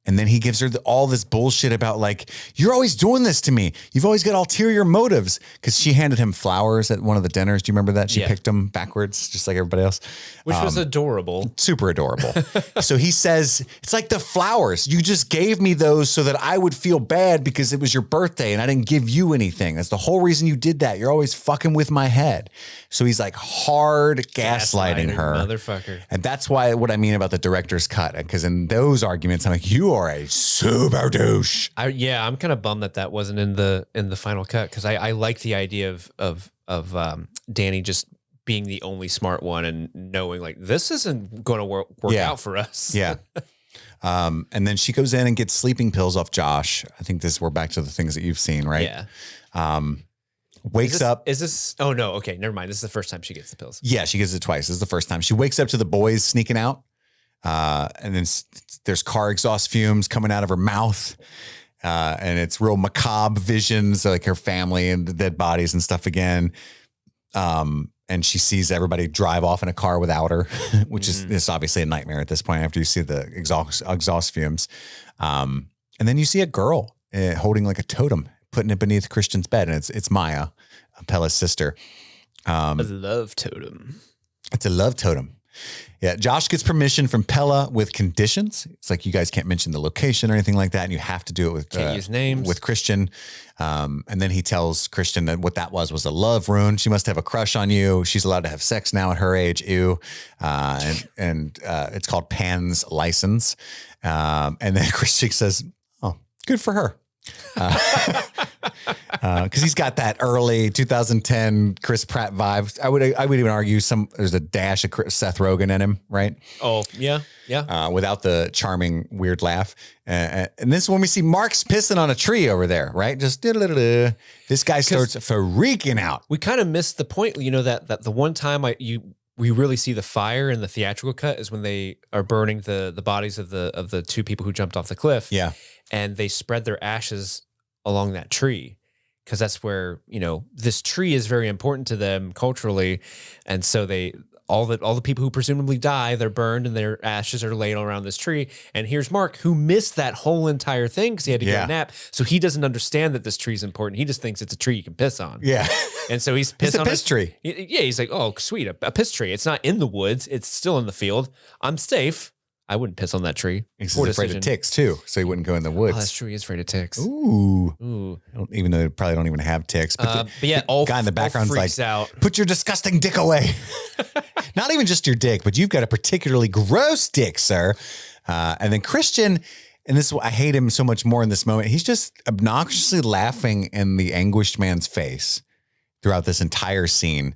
And then he gives her all this bullshit about like, you're always doing this to me. You've always got ulterior motives. Because she handed him flowers at one of the dinners. Do you remember that? She picked them backwards, just like everybody else. Which was adorable. Super adorable. So he says, it's like the flowers. You just gave me those so that I would feel bad because it was your birthday and I didn't give you anything. That's the whole reason you did that. You're always fucking with my head. So he's like hard gaslighting her. Motherfucker. And that's why what I mean about the director's cut. Because in those arguments, I'm like, you are a super douche. I'm kind of bummed that wasn't in the final cut because I like the idea of Danny just being the only smart one and knowing like this isn't going to work out for us. Yeah. And then she goes in and gets sleeping pills off Josh. I think we're back to the things that you've seen, right? Yeah. Wakes up. Is this? Oh no. Okay. Never mind. This is the first time she gets the pills. Yeah. She gets it twice. This is the first time. She wakes up to the boys sneaking out. And then there's car exhaust fumes coming out of her mouth. And it's real macabre visions, like her family and the dead bodies and stuff again. And she sees everybody drive off in a car without her, which is obviously a nightmare at this point after you see the exhaust fumes. And then you see a girl holding like a totem, putting it beneath Christian's bed. And it's Maya, Pella's sister. A love totem. It's a love totem. Yeah, Josh gets permission from Pella with conditions. It's like you guys can't mention the location or anything like that, and you have to do it with can't use names with Christian. And then he tells Christian that what that was a love rune. She must have a crush on you. She's allowed to have sex now at her age. Ew. And it's called Pan's license. And then Christian says, "Oh, good for her." Because he's got that early 2010 Chris Pratt vibe. I would even argue there's a dash of Seth Rogen in him, right? Oh yeah. Without the charming weird laugh. And this is when we see Mark's pissing on a tree over there, right? Just this guy starts freaking out. We kind of missed the point, you know, that the one time we really see the fire in the theatrical cut is when they are burning the bodies of the two people who jumped off the cliff. Yeah. And they spread their ashes along that tree because that's where, you know, this tree is very important to them culturally. And so all the people who presumably die, they're burned and their ashes are laid around this tree. And here's Mark, who missed that whole entire thing because he had to get a nap. So he doesn't understand that this tree is important. He just thinks it's a tree you can piss on. Yeah. And so he's pissed on a piss tree. Yeah. He's like, oh, sweet. A piss tree. It's not in the woods. It's still in the field. I'm safe. I wouldn't piss on that tree. He's afraid of ticks too, so he wouldn't go in the woods. Oh, that's true. He is afraid of ticks. Ooh. Even though they probably don't even have ticks. But yeah, the guy in the background's like, out. Put your disgusting dick away. Not even just your dick, but you've got a particularly gross dick, sir. And then Christian, and this is why I hate him so much more in this moment. He's just obnoxiously laughing in the anguished man's face throughout this entire scene.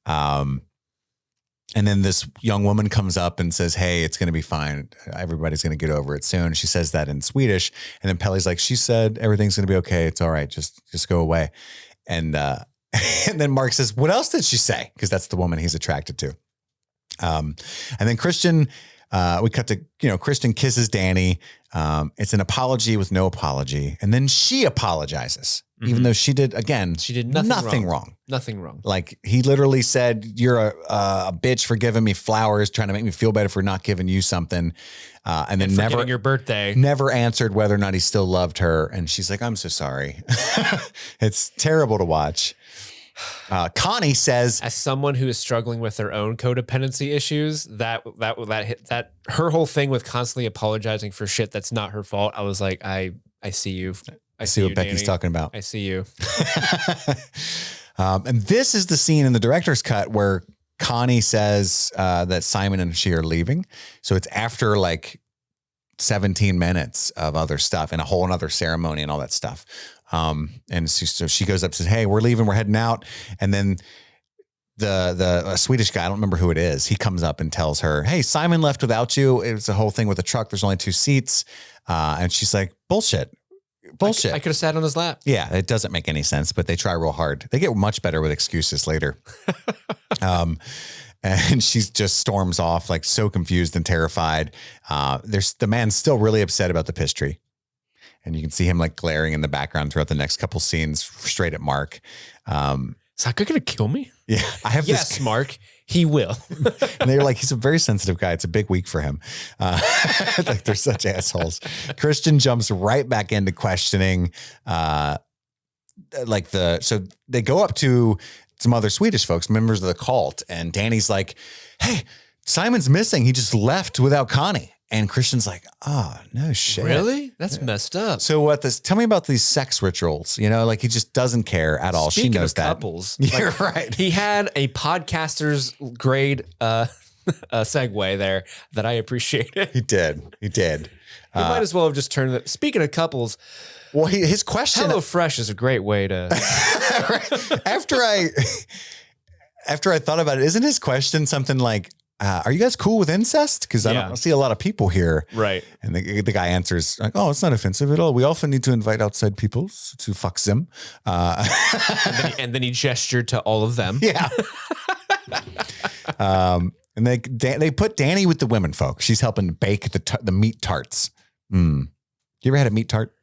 And then this young woman comes up and says, hey, it's going to be fine. Everybody's going to get over it soon. She says that in Swedish. And then Pelle's like, she said, everything's going to be okay. It's all right. Just go away. And, and then Mark says, what else did she say? Because that's the woman he's attracted to. And then Christian, we cut to, Christian kisses Danny. It's an apology with no apology. And then she apologizes, even though she did nothing wrong. Nothing wrong. Like he literally said, you're a bitch for giving me flowers, trying to make me feel better for not giving you something. And then never your birthday, never answered whether or not he still loved her. And she's like, I'm so sorry. It's terrible to watch. Connie says, as someone who is struggling with their own codependency issues, that her whole thing with constantly apologizing for shit that's not her fault. I was like, I see you. I see what you, Becky's Danny. talking about. I see you. And this is the scene in the director's cut where Connie says that Simon and she are leaving. So it's after like 17 minutes of other stuff and a whole another ceremony and all that stuff. And so she goes up and says, hey, we're leaving. We're heading out. And then the Swedish guy, I don't remember who it is. He comes up and tells her, hey, Simon left without you. It was a whole thing with the truck. There's only 2 seats. And she's like, bullshit. I could have sat on his lap. Yeah, it doesn't make any sense, but they try real hard. They get much better with excuses later. And she just storms off like so confused and terrified. The man's still really upset about the piss tree. And you can see him like glaring in the background throughout the next couple scenes straight at Mark. Is that guy going to kill me? Yeah, I have yes, this. Mark, he will. And they're like, he's a very sensitive guy. It's a big week for him. Like they're such assholes. Christian jumps right back into questioning. So they go up to some other Swedish folks, members of the cult. And Danny's like, hey, Simon's missing. He just left without Connie. And Christian's like, oh, no shit. Really? That's messed up. So tell me about these sex rituals, like he just doesn't care at all. Speaking she knows of that. couples. You're right. He had a podcaster's grade segue there that I appreciated. He did. You might as well have just turned it. Speaking of couples. Well, his question. HelloFresh is a great way to. After I thought about it, isn't his question something like, are you guys cool with incest? Because I don't see a lot of people here. Right. And the guy answers like, oh, it's not offensive at all. We often need to invite outside people to fuck them. And then he gestured to all of them. Yeah. And they put Danny with the women folk. She's helping bake the meat tarts. You ever had a meat tart?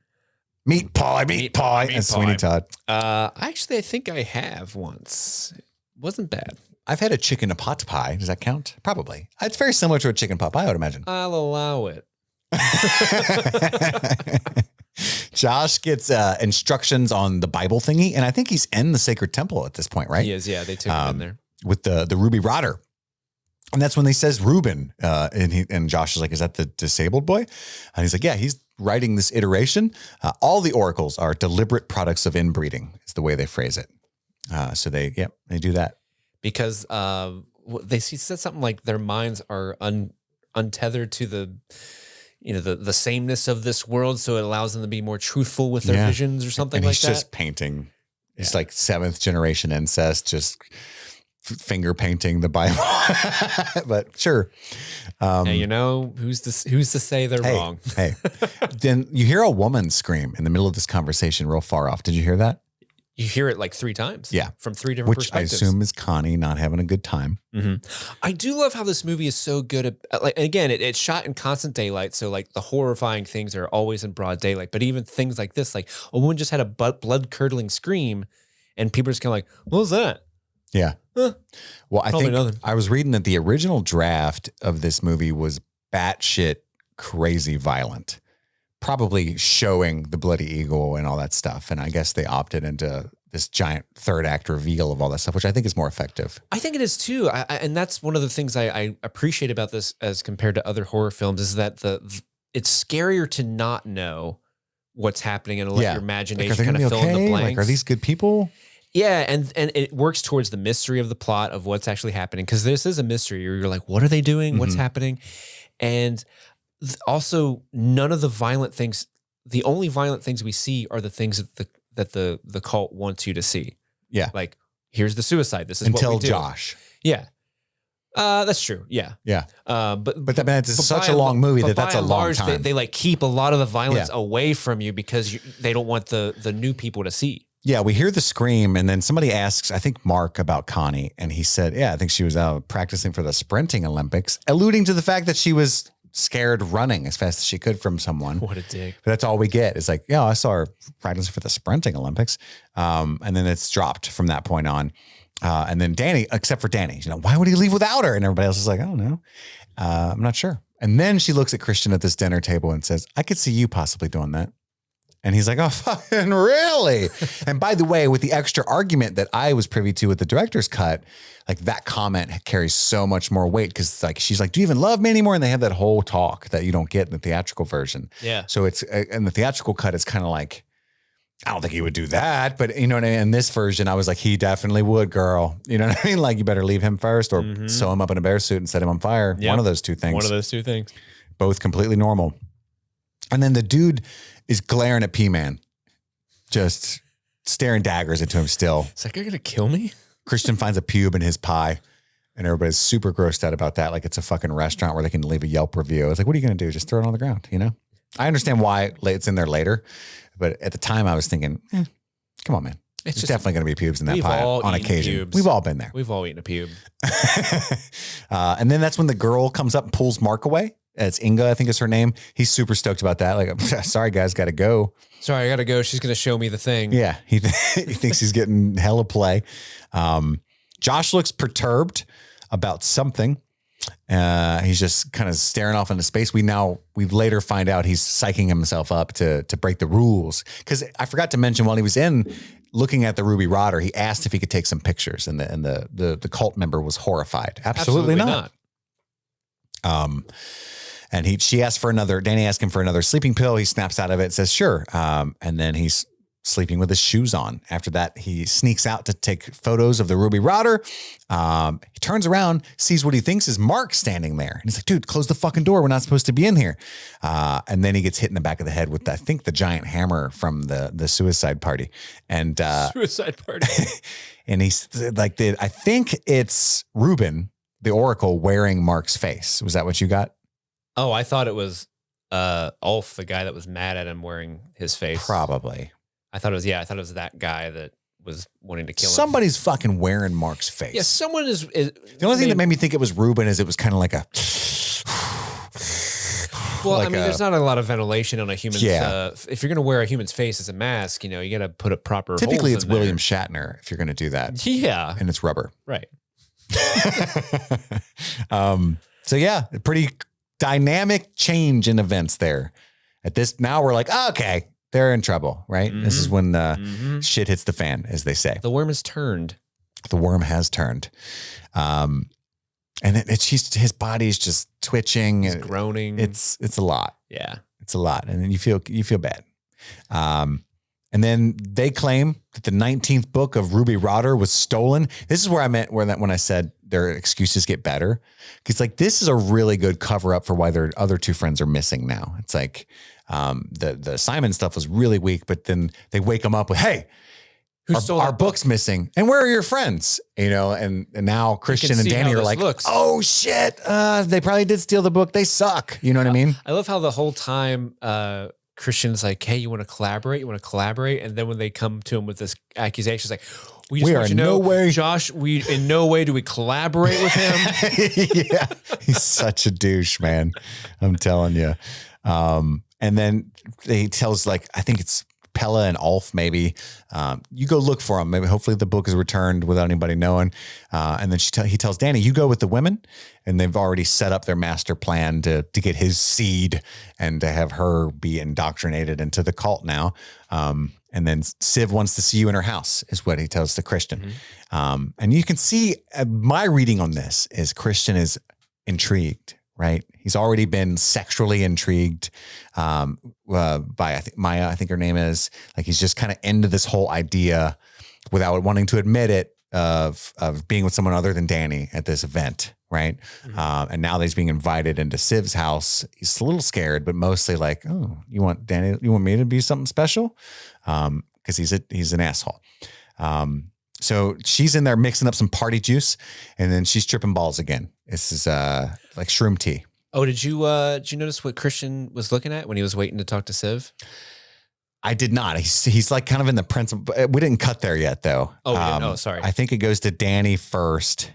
Meat pie. That's Sweeney Todd. Actually, I think I have once. It wasn't bad. I've had a chicken pot pie. Does that count? Probably. It's very similar to a chicken pot pie, I would imagine. I'll allow it. Josh gets instructions on the Bible thingy, and I think he's in the sacred temple at this point, right? He is, yeah. They took him in there. With the ruby rotter. And that's when he says Reuben. And Josh is like, is that the disabled boy? And he's like, yeah, he's writing this iteration. All the oracles are deliberate products of inbreeding, is the way they phrase it. So they do that. Because he said something like their minds are untethered to the sameness of this world, so it allows them to be more truthful with their visions or something like that. He's just painting. It's like 7th generation incest, just finger painting the Bible. But sure. Who's to say they're wrong? Hey, then you hear a woman scream in the middle of this conversation real far off. Did you hear that? You hear it like 3 times. Yeah. From 3 different perspectives. Which I assume is Connie not having a good time. Mm-hmm. I do love how this movie is so good at, like, again, it's shot in constant daylight. So like the horrifying things are always in broad daylight, but even things like this, like a woman just had a blood curdling scream and people are just kind of like, what was that? Yeah. Huh. Well, I think nothing. I was reading that the original draft of this movie was batshit crazy violent. Probably showing the bloody eagle and all that stuff. And I guess they opted into this giant 3rd act reveal of all that stuff, which I think is more effective. I think it is too. And that's one of the things I appreciate about this as compared to other horror films is that it's scarier to not know what's happening and let your imagination kind of fill in the blanks. Like, are these good people? Yeah, and it works towards the mystery of the plot of what's actually happening. Because this is a mystery. You're like, what are they doing? What's happening? And also, none of the violent things, the only violent things we see are the things that the cult wants you to see. Yeah. Like here's the suicide. This is what Until we do. Josh. Yeah. That's true. Yeah. Yeah. But it's such a long movie that's a long time. They like keep a lot of the violence away from you because they don't want the new people to see. Yeah, we hear the scream, and then somebody asks, I think Mark, about Connie, and he said, yeah, I think she was out practicing for the sprinting Olympics, alluding to the fact that she was scared running as fast as she could from someone. What a dick. But that's all we get. It's like, yeah, I saw her practicing for the sprinting Olympics. And then it's dropped from that point on. And then Danny, except for Danny, why would he leave without her? And everybody else is like, I don't know. I'm not sure. And then she looks at Christian at this dinner table and says, I could see you possibly doing that. And he's like, oh, fucking really? And by the way, with the extra argument that I was privy to with the director's cut, like that comment carries so much more weight because like she's like, do you even love me anymore? And they have that whole talk that you don't get in the theatrical version. Yeah. So it's in the theatrical cut, it's kind of like, I don't think he would do that, but you know what I mean? In this version, I was like, he definitely would, girl. You know what I mean? Like you better leave him first or sew him up in a bear suit and set him on fire. Yep. One of those two things. One of those two things. Both completely normal. And then the dude is glaring at P-Man, just staring daggers into him still. It's like, you're going to kill me? Christian finds a pube in his pie, and everybody's super grossed out about that. Like it's a fucking restaurant where they can leave a Yelp review. It's like, what are you going to do? Just throw it on the ground, I understand why it's in there later, but at the time I was thinking, come on, man. It's definitely going to be pubes in that pie on occasion. Pubes. We've all been there. We've all eaten a pube. And then that's when the girl comes up and pulls Mark away. It's Inga, I think is her name. He's super stoked about that. Like, sorry guys, got to go. Sorry, I got to go. She's going to show me the thing. Yeah. He thinks he's getting hella play. Josh looks perturbed about something. He's just kind of staring off into space. We later find out he's psyching himself up to break the rules. Cause I forgot to mention while he was looking at the Ruby Rotter, he asked if he could take some pictures and the cult member was horrified. Absolutely not. And Danny asked him for another sleeping pill. He snaps out of it, says, sure. And then he's sleeping with his shoes on. After that, he sneaks out to take photos of the Ruby Rotter. He turns around, sees what he thinks is Mark standing there. And he's like, dude, close the fucking door. We're not supposed to be in here. And then he gets hit in the back of the head with, I think, the giant hammer from the suicide party. And suicide party. And he's like, I think it's Ruben, the Oracle, wearing Mark's face. Was that what you got? Oh, I thought it was Ulf, the guy that was mad at him wearing his face. Probably. I thought it was that guy that was wanting to kill him. Somebody's fucking wearing Mark's face. Yeah, someone is the only thing that made me think it was Ruben is it was kind of like a well, like there's not a lot of ventilation on a human's if you're going to wear a human's face as a mask, you got to put a proper typically holes it's William Shatner if you're going to do that. Yeah. And it's rubber. Right. So yeah, a pretty dynamic change in events there. At this, now we're like, okay, they're in trouble, right? This is when shit hits the fan, as they say. The worm has turned. The worm has turned. And his body's just twitching. He's groaning. It's a lot. Yeah. It's a lot. And then you feel bad. And then they claim that the 19th book of Ruby Rotter was stolen. This is where I meant when I said their excuses get better. Because like this is a really good cover up for why their other two friends are missing now. It's like the Simon stuff was really weak, but then they wake them up with, hey, our book's missing. And where are your friends? And now Christian and Danny are like, oh shit, they probably did steal the book. They suck. You know what I mean? I love how the whole time Christian's like, hey, you want to collaborate? And then when they come to him with this accusation, it's like, we just want you to know, Josh, in no way do we collaborate with him. Yeah, he's such a douche, man. I'm telling you. And then he tells I think it's Pella and Ulf, maybe you go look for him. Maybe hopefully the book is returned without anybody knowing. And then he tells Danny, you go with the women. And they've already set up their master plan to get his seed and to have her be indoctrinated into the cult now. And then Siv wants to see you in her house is what he tells the Christian. And you can see my reading on this is Christian is intrigued, right? He's already been sexually intrigued by I think Maya, I think her name is. Like he's just kind of into this whole idea without wanting to admit it of being with someone other than Danny at this event, right? And now that he's being invited into Siv's house, he's a little scared, but mostly like, oh, you want Danny? You want me to be something special? Because he's an asshole. So she's in there mixing up some party juice, and then she's tripping balls again. This is like shroom tea. Oh, did you notice what Christian was looking at when he was waiting to talk to Civ? I did not. He's like kind of in the principal. We didn't cut there yet, though. Oh, yeah. Oh, sorry. I think it goes to Danny first.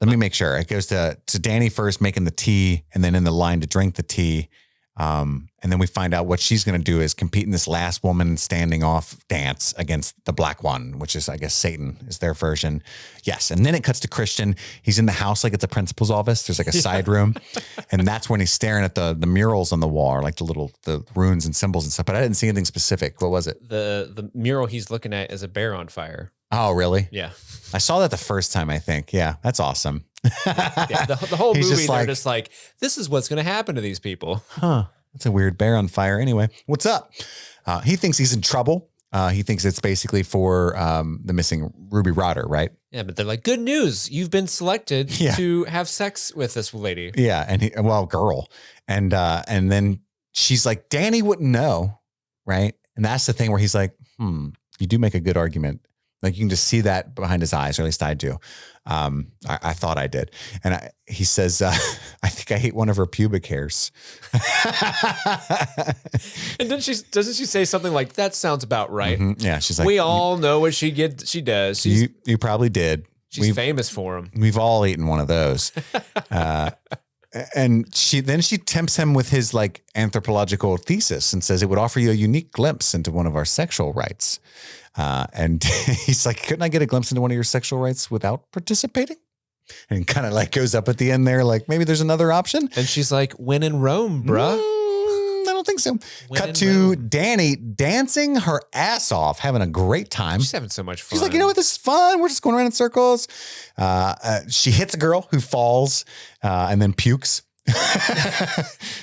Let me make sure. It goes to Danny first making the tea, and then in the line to drink the tea. And then we find out what she's going to do is compete in this last woman standing off dance against the black one, which is, I guess, Satan is their version. Yes. And then it cuts to Christian. He's in the house like it's a principal's office. There's like a side room. And that's when he's staring at the murals on the wall, or like the runes and symbols and stuff. But I didn't see anything specific. What was it? The mural he's looking at is a bear on fire. Oh, really? Yeah. I saw that the first time, I think. Yeah, that's awesome. Yeah, the whole He's movie, just they're like, just like, this is what's going to happen to these people. Huh. That's a weird bear on fire. Anyway, what's up? He thinks he's in trouble. He thinks it's basically for the missing Ruby Rotter, right? Yeah, but they're like, good news. You've been selected to have sex with this lady. Yeah. And girl. And then she's like, Danny wouldn't know. Right. And that's the thing where he's like, you do make a good argument. Like you can just see that behind his eyes, or at least I do. I thought I did. And he says, I think I hate one of her pubic hairs. And then doesn't she say something like, that sounds about right? Mm-hmm. Yeah. She's like, we all know what she does. You probably did. She's famous for them. We've all eaten one of those. And she tempts him with his like anthropological thesis and says it would offer you a unique glimpse into one of our sexual rights. And he's like, couldn't I get a glimpse into one of your sexual rights without participating? And kind of like goes up at the end there, like maybe there's another option. And she's like, when in Rome, bruh. I don't think so. Cut to Danny dancing her ass off, having a great time. She's having so much fun. She's like, you know what? This is fun. We're just going around in circles. She hits a girl who falls and then pukes.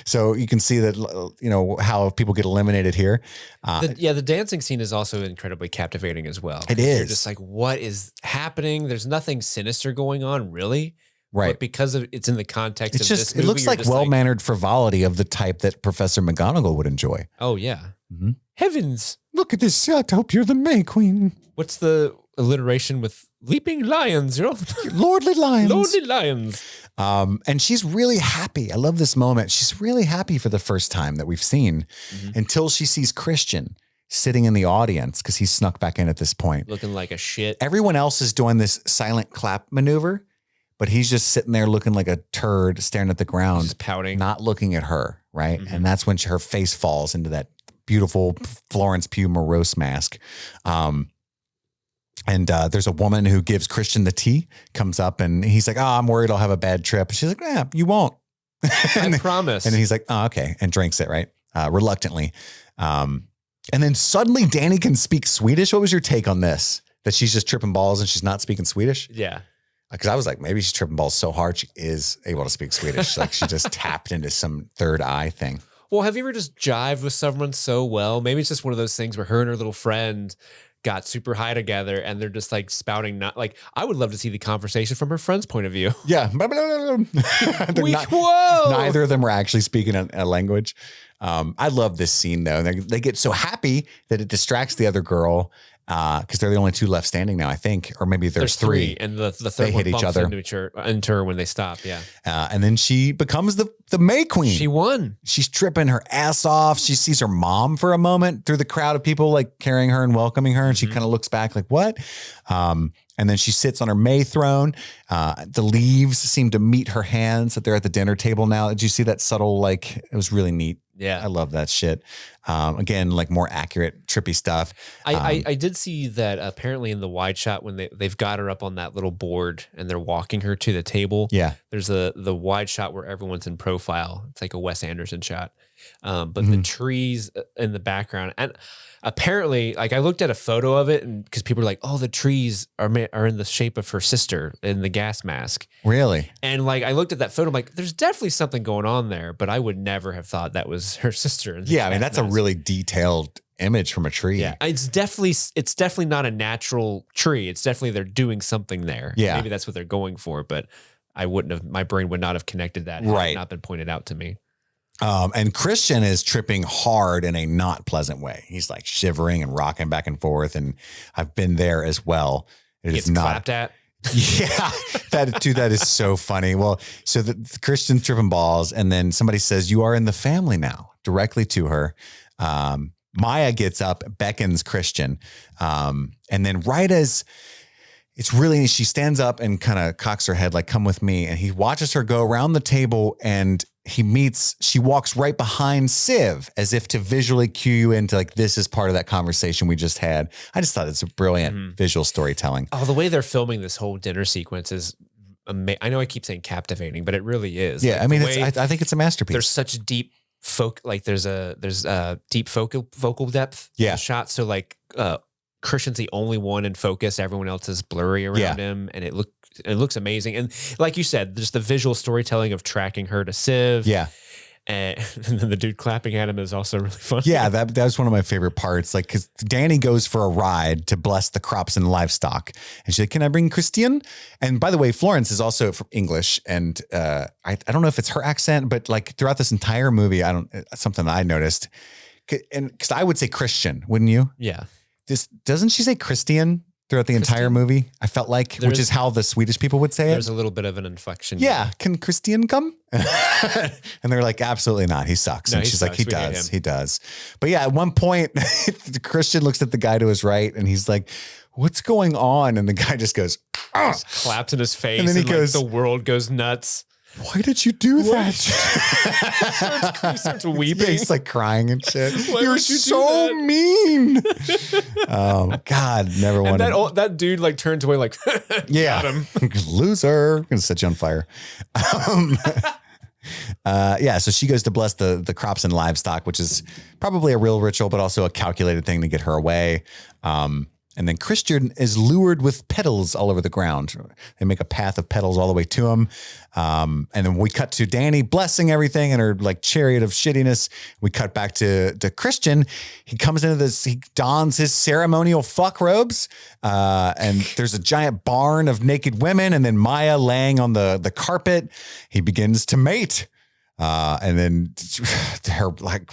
So you can see that, you know, how people get eliminated here. The dancing scene is also incredibly captivating as well. It is. You're just like, what is happening? There's nothing sinister going on, really. Right. But because it's in the context It's of just, this movie, it looks you're like just well-mannered frivolity of the type that Professor McGonagall would enjoy. Oh, yeah. Mm-hmm. Heavens. Look at this. I hope you're the May Queen. What's the alliteration with leaping lions? You know? Lordly lions. Lordly lions. And she's really happy. I love this moment. She's really happy for the first time that we've seen until she sees Christian sitting in the audience because he's snuck back in at this point. Looking like a shit. Everyone else is doing this silent clap maneuver, but he's just sitting there looking like a turd staring at the ground. Just pouting. Not looking at her, right? And that's when her face falls into that beautiful Florence Pugh morose mask. And there's a woman who gives Christian the tea, comes up and he's like, oh, I'm worried I'll have a bad trip. And she's like, yeah, you won't. I promise. And he's like, oh, okay. And drinks it, right? Reluctantly. And then suddenly Danny can speak Swedish. What was your take on this? That she's just tripping balls and she's not speaking Swedish? Yeah. Because I was like, maybe she's tripping balls so hard she is able to speak Swedish. Like she just tapped into some third eye thing. Well, have you ever just jived with someone so well? Maybe it's just one of those things where her and her little friend got super high together and they're just like spouting, not like, I would love to see the conversation from her friend's point of view. Yeah. Neither of them were actually speaking a language. I love this scene though. They get so happy that it distracts the other girl because they're the only two left standing now, I think, or maybe there's three. And the third they one hit each bumps other into her when they stop. Yeah. And then she becomes the May Queen. She won. She's tripping her ass off. She sees her mom for a moment through the crowd of people like carrying her and welcoming her. And she kind of looks back like, what? And then she sits on her May throne. The leaves seem to meet her hands that they're at the dinner table now. Did you see that subtle, like, it was really neat. Yeah. I love that shit. Again, like more accurate, trippy stuff. I did see that apparently in the wide shot when they've got her up on that little board and they're walking her to the table. Yeah. There's the wide shot where everyone's in profile. It's like a Wes Anderson shot. But the trees in the background, and apparently, like I looked at a photo of it, and because people are like, "Oh, the trees are in the shape of her sister in the gas mask." Really? And like I looked at that photo, I'm like, "There's definitely something going on there," but I would never have thought that was her sister. Yeah, I mean that's a really detailed image from a tree. Yeah, it's definitely not a natural tree. It's definitely they're doing something there. Yeah, maybe that's what they're going for, but I wouldn't have. My brain would not have connected that. Had it not been pointed out to me. And Christian is tripping hard in a not pleasant way. He's like shivering and rocking back and forth. And I've been there as well. It Gets is not clapped at. Yeah, that is so funny. Well, so the Christian's tripping balls, and then somebody says, "You are in the family now," directly to her. Maya gets up, beckons Christian, and then right as it's really, she stands up and kind of cocks her head like, "Come with me," and he watches her go around the table, and she walks right behind Siv as if to visually cue you into like, this is part of that conversation we just had. I just thought it's a brilliant visual storytelling. Oh, the way they're filming this whole dinner sequence is amazing. I know I keep saying captivating, but it really is. Yeah. Like, I mean, I think it's a masterpiece. there's such deep there's deep focal depth. Yeah. In the shot. So like, Christian's the only one in focus. Everyone else is blurry around him. And it looks amazing. And like you said, there's the visual storytelling of tracking her to Siv. Yeah. And then the dude clapping at him is also really funny. Yeah, that was one of my favorite parts. Like, because Danny goes for a ride to bless the crops and livestock, and she's like, "Can I bring Christian?" And by the way, Florence is also from English, and I don't know if it's her accent, but like throughout this entire movie, something I noticed, and because I would say Christian, wouldn't you? Yeah. Doesn't she say Christian throughout the entire movie? I felt like, which is how the Swedish people would say it. There's a little bit of an inflection. Yeah. Can Christian come? And they're like, absolutely not. He sucks. No, and he she's like, sucks. he We hate does. him. He does. But yeah, at one point, the Christian looks at the guy to his right and he's like, "What's going on?" And the guy just goes, "Ah!" Clapped in his face. And then he goes, the world goes nuts. "Why did you do that?" He starts weeping. Yeah, he's like crying and shit. Why You're would you do so that? mean. Oh God, never And wanted. that dude like turns away like, Yeah. got him. Loser. I'm gonna set you on fire. Yeah, so she goes to bless the crops and livestock, which is probably a real ritual, but also a calculated thing to get her away. And then Christian is lured with petals all over the ground. They make a path of petals all the way to him. And then we cut to Danny blessing everything in her like chariot of shittiness. We cut back to Christian. He comes into this, he dons his ceremonial fuck robes. And there's a giant barn of naked women. And then Maya laying on the carpet. He begins to mate. And then her like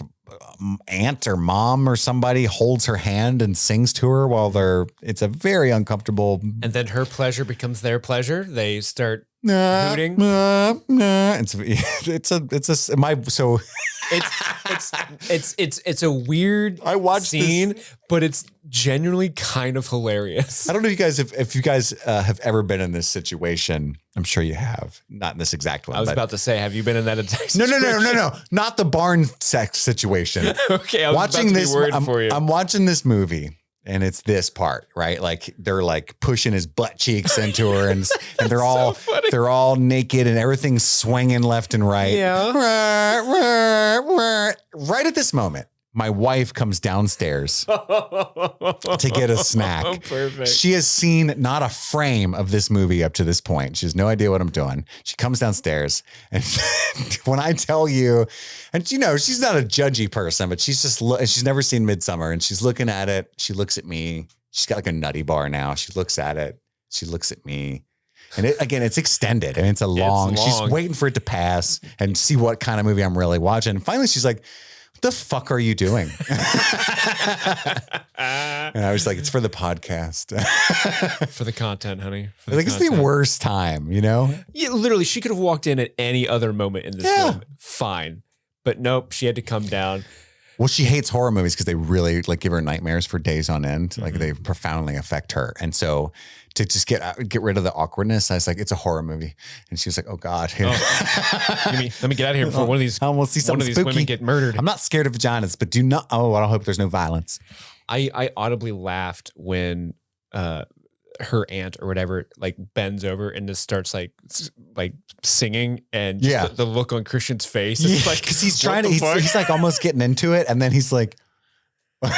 aunt or mom or somebody holds her hand and sings to her while it's a very uncomfortable. And then her pleasure becomes their pleasure. They start Nah, hooting. nah, nah. It's a weird I watched this- scene, but it's genuinely kind of hilarious. I don't know if you guys have ever been in this situation. I'm sure you have. Not in this exact one. I was but- about to say, have you been in that exact No, situation? not the barn sex situation. Okay, I was Watching about to this, be worried for you. I'm watching this movie. And it's this part, right? Like they're like pushing his butt cheeks into her, and they're all funny. they're all naked, and everything's swinging left and right. Yeah. Right at this moment, my wife comes downstairs to get a snack. Oh, perfect. She has seen not a frame of this movie up to this point. She has no idea what I'm doing. She comes downstairs, and when I tell you, and you know, she's not a judgy person, but she's never seen Midsommar, and she's looking at it. She looks at me. She's got like a nutty bar now. She looks at it. She looks at me. And it's extended. I mean, it's long. She's waiting for it to pass and see what kind of movie I'm really watching. And finally, she's like, "What the fuck are you doing?" And I was like, "It's for the podcast." For the content, honey. For I think it's the content. worst time, you know? Yeah, literally, she could have walked in at any other moment in this film. Fine. But nope, she had to come down. Well, she hates horror movies because they really like give her nightmares for days on end. Like they profoundly affect her. And so to just get rid of the awkwardness, I was like, "It's a horror movie." And she was like, "Oh God." Let me get out of here before one of these I almost see one something of these spooky. women get murdered. I'm not scared of vaginas, but do not. Oh, I hope there's no violence. I audibly laughed when her aunt or whatever like bends over and just starts like singing, and just the look on Christian's face is like, because he's what trying to. the fuck? He's like almost getting into it, and then he's like, like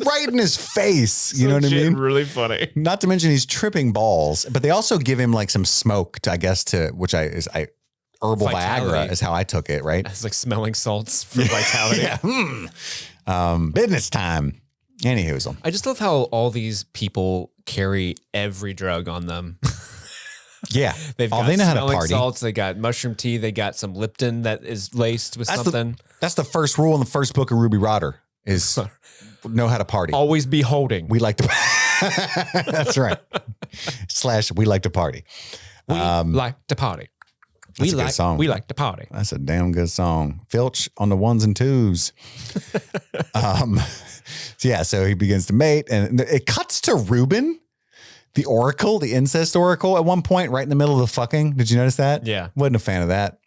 right in his face. You know what I Legit mean? Really funny. Not to mention he's tripping balls, but they also give him like some smoke, which herbal Vitality. Viagra is how I took it, right? It's like smelling salts for vitality. Yeah. Business time. Anywho, I just love how all these people carry every drug on them. Yeah. They've Oh, got they know how to smelling party. salts. They got mushroom tea. They got some Lipton that is laced with something. That's the first rule in the first book of Ruby Rotter is know how to party. Always be holding. We like to. That's right. / we like to party. We like to party. That's a good song. We like to party. That's a damn good song. Filch on the 1s and 2s. So yeah, so he begins to mate, and it cuts to Reuben, the oracle, the incest oracle, at one point, right in the middle of the fucking. Did you notice that? Yeah. Wasn't a fan of that.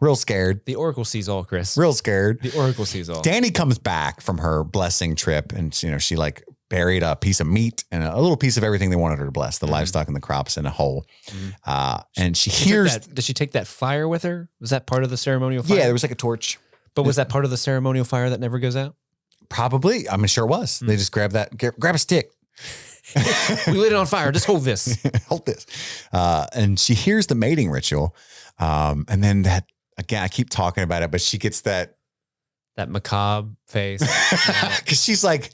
Real scared. The Oracle sees all, Chris. Real scared. The Oracle sees all. Danny comes back from her blessing trip, and she like buried a piece of meat and a little piece of everything they wanted her to bless, the livestock and the crops, in a hole. And she hears. Did she take that fire with her? Was that part of the ceremonial fire? Yeah, there was like a torch. But was that part of the ceremonial fire that never goes out? Probably. I'm sure it was. They just grabbed grab a stick. We lit it on fire. Just hold this. Hold this. And she hears the mating ritual. And then that, again, I keep talking about it, but she gets that macabre face. because she's like,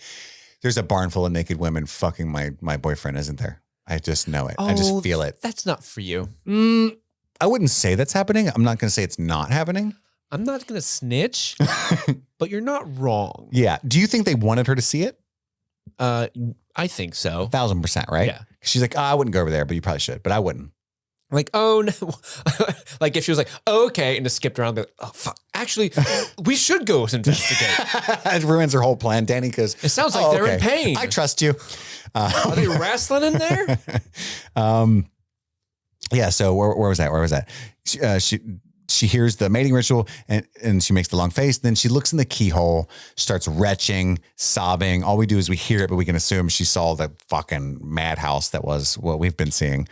there's a barn full of naked women fucking my boyfriend, isn't there? I just know it. I just feel it. That's not for you. I wouldn't say that's happening. I'm not going to say it's not happening. I'm not going to snitch, but you're not wrong. Yeah. Do you think they wanted her to see it? I think so. 1000%, right? Yeah. She's like, I wouldn't go over there, but you probably should, but I wouldn't. Like, oh no. Like if she was like, oh, okay, and just skipped around, but oh fuck. Actually, we should go investigate. It ruins her whole plan. Danny goes, It sounds like they're in pain. I trust you. Are they wrestling in there? Yeah. So where was that? Where was that? She hears the mating ritual and she makes the long face. Then she looks in the keyhole, starts retching, sobbing. All we do is we hear it, but we can assume she saw the fucking madhouse that was what we've been seeing.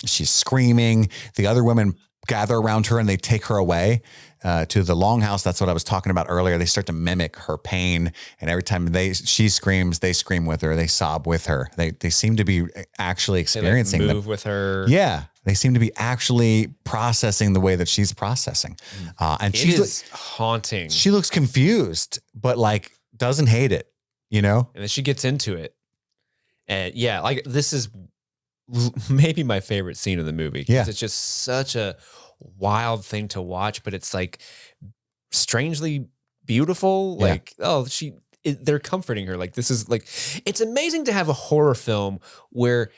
She's screaming. The other women gather around her and they take her away to the longhouse. That's what I was talking about earlier. They start to mimic her pain. And every time she screams, they scream with her. They sob with her. They seem to be actually experiencing they move with her. Yeah. They seem to be actually processing the way that she's processing. And It is haunting. she looks confused, but like doesn't hate it, you know? And then she gets into it. And yeah, like this is maybe my favorite scene of the movie. Yeah. It's just such a wild thing to watch, but it's like strangely beautiful. Yeah. Like, they're comforting her. Like, this is like, it's amazing to have a horror film where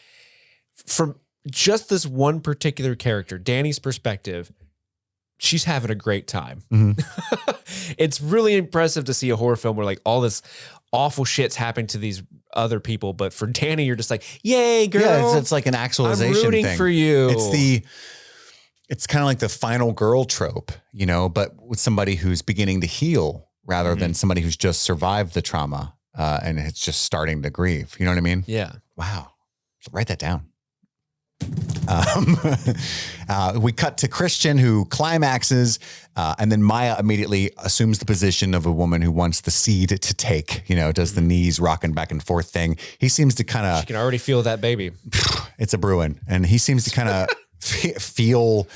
from just this one particular character, Danny's perspective, she's having a great time. Mm-hmm. It's really impressive to see a horror film where like all this awful shit's happening to these other people, but for Danny, you're just like, yay, girl. Yeah, it's like an actualization I'm rooting thing. for you. It's kind of like the final girl trope, you know, but with somebody who's beginning to heal rather than somebody who's just survived the trauma and it's just starting to grieve. You know what I mean? Yeah. Wow. Write that down. We cut to Christian who climaxes and then Maya immediately assumes the position of a woman who wants the seed to take, you know, does the knees rocking back and forth thing. He seems to kind of, You can already feel that baby. it's a Bruin, and he seems to kind of feel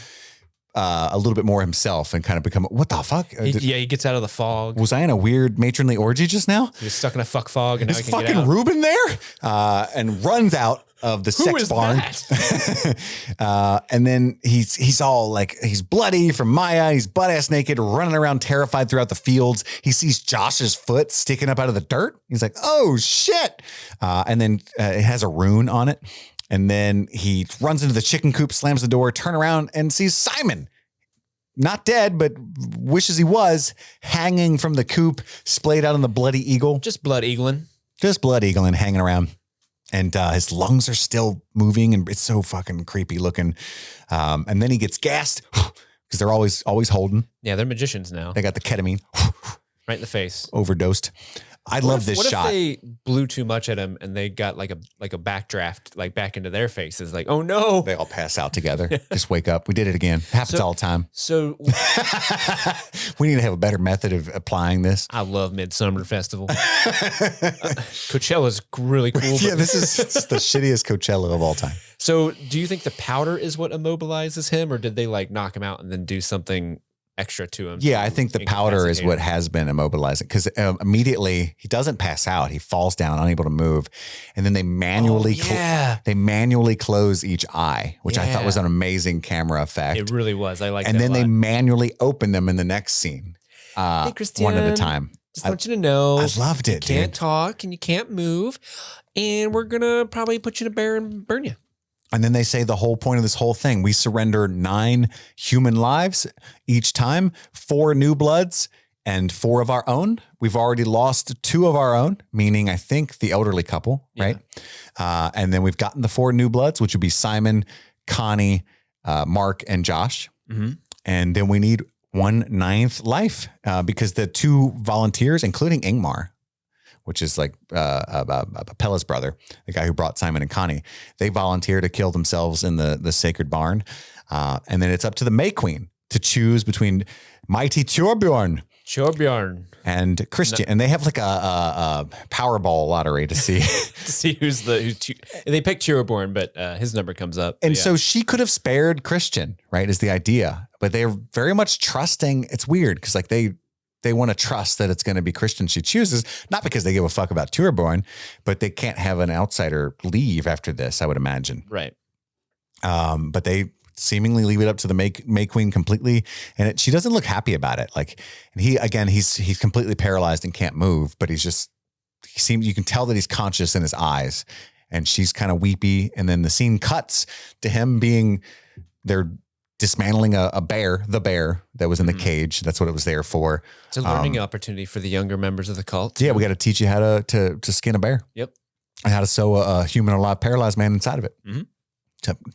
a little bit more himself and kind of become, what the fuck? He gets out of the fog. Was I in a weird matronly orgy just now? He was stuck in a fuck fog and now Is he can get fucking out. Reuben there? And runs out of the sex is barn. And then he's all like, he's bloody from Maya. He's butt ass naked, running around terrified throughout the fields. He sees Josh's foot sticking up out of the dirt. He's like, oh shit. And then it has a rune on it. And then he runs into the chicken coop, slams the door, turn around and sees Simon. Not dead, but wishes he was, hanging from the coop, splayed out on the bloody eagle. Just blood eagling. Just blood eagling hanging around. And his lungs are still moving and it's so fucking creepy looking. And then he gets gassed because they're always holding. Yeah, they're magicians now. They got the ketamine Right in the face. overdosed. I love this What shot. if they blew too much at him and they got like a backdraft like back into their faces? Like, oh no. They all pass out together. Just wake up. We did it again. Happens all the time. So We need to have a better method of applying this. I love Midsummer Festival. Coachella's really cool. Yeah, But, this is the shittiest Coachella of all time. so do you think the powder is what immobilizes him, or did they like knock him out and then do something extra to him. Yeah, I think the powder is what has been immobilizing because immediately he doesn't pass out. He falls down, unable to move, and then they manually close each eye, which I thought was an amazing camera effect. It really was. I like. And then they manually open them in the next scene, hey, Christian, one at a time. Just want you to know, I loved it. You can't talk and you can't move, and we're gonna probably put you in a bear and burn you. And then they say the whole point of this whole thing, we surrender 9 human lives each time, 4 new bloods and 4 of our own. We've already lost 2 of our own, meaning I think the elderly couple, right? And then we've gotten the 4 new bloods, which would be Simon, Connie, Mark, and Josh. Mm-hmm. And then we need 1/9 life because the 2 volunteers, including Ingmar, which is like Pella's brother, the guy who brought Simon and Connie, they volunteer to kill themselves in the sacred barn. And then it's up to the May Queen to choose between mighty Torbjorn and Christian. And they have like a Powerball lottery to see. To see they pick Torbjorn, but his number comes up. And so she could have spared Christian, right, is the idea. But they're very much trusting. It's weird because like they want to trust that it's going to be Christian she chooses, not because they give a fuck about Torbjorn, but they can't have an outsider leave after this, I would imagine. Right. But they seemingly leave it up to the May Queen completely. And she doesn't look happy about it. Like, and he's completely paralyzed and can't move, but you can tell that he's conscious in his eyes, and she's kind of weepy. And then the scene cuts to him they're dismantling the bear that was in the cage. That's what it was there for. It's a learning opportunity for the younger members of the cult. Yeah, we got to teach you how to skin a bear. Yep. And how to sew a human alive paralyzed man inside of it. Mm-hmm.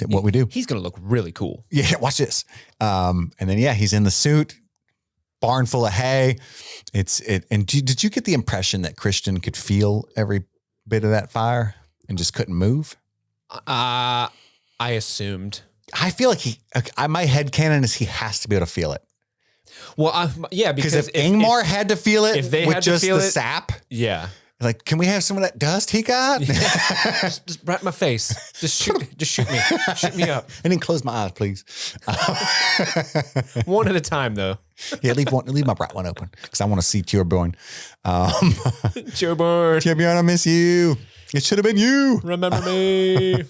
What we do. He's going to look really cool. Yeah, watch this. And then, he's in the suit, barn full of hay. And did you get the impression that Christian could feel every bit of that fire and just couldn't move? I assumed. I feel like my headcanon is he has to be able to feel it. Well, because if Ingmar had to feel it if they with had just to feel the it, sap. Yeah. Like, can we have some of that dust he got? just right in my face. Just shoot me. Shoot me up. And then close my eyes, please. One at a time, though. Yeah, leave my bright one open because I want to see Torbjorn. Torbjorn, I miss you. It should have been you. Remember me.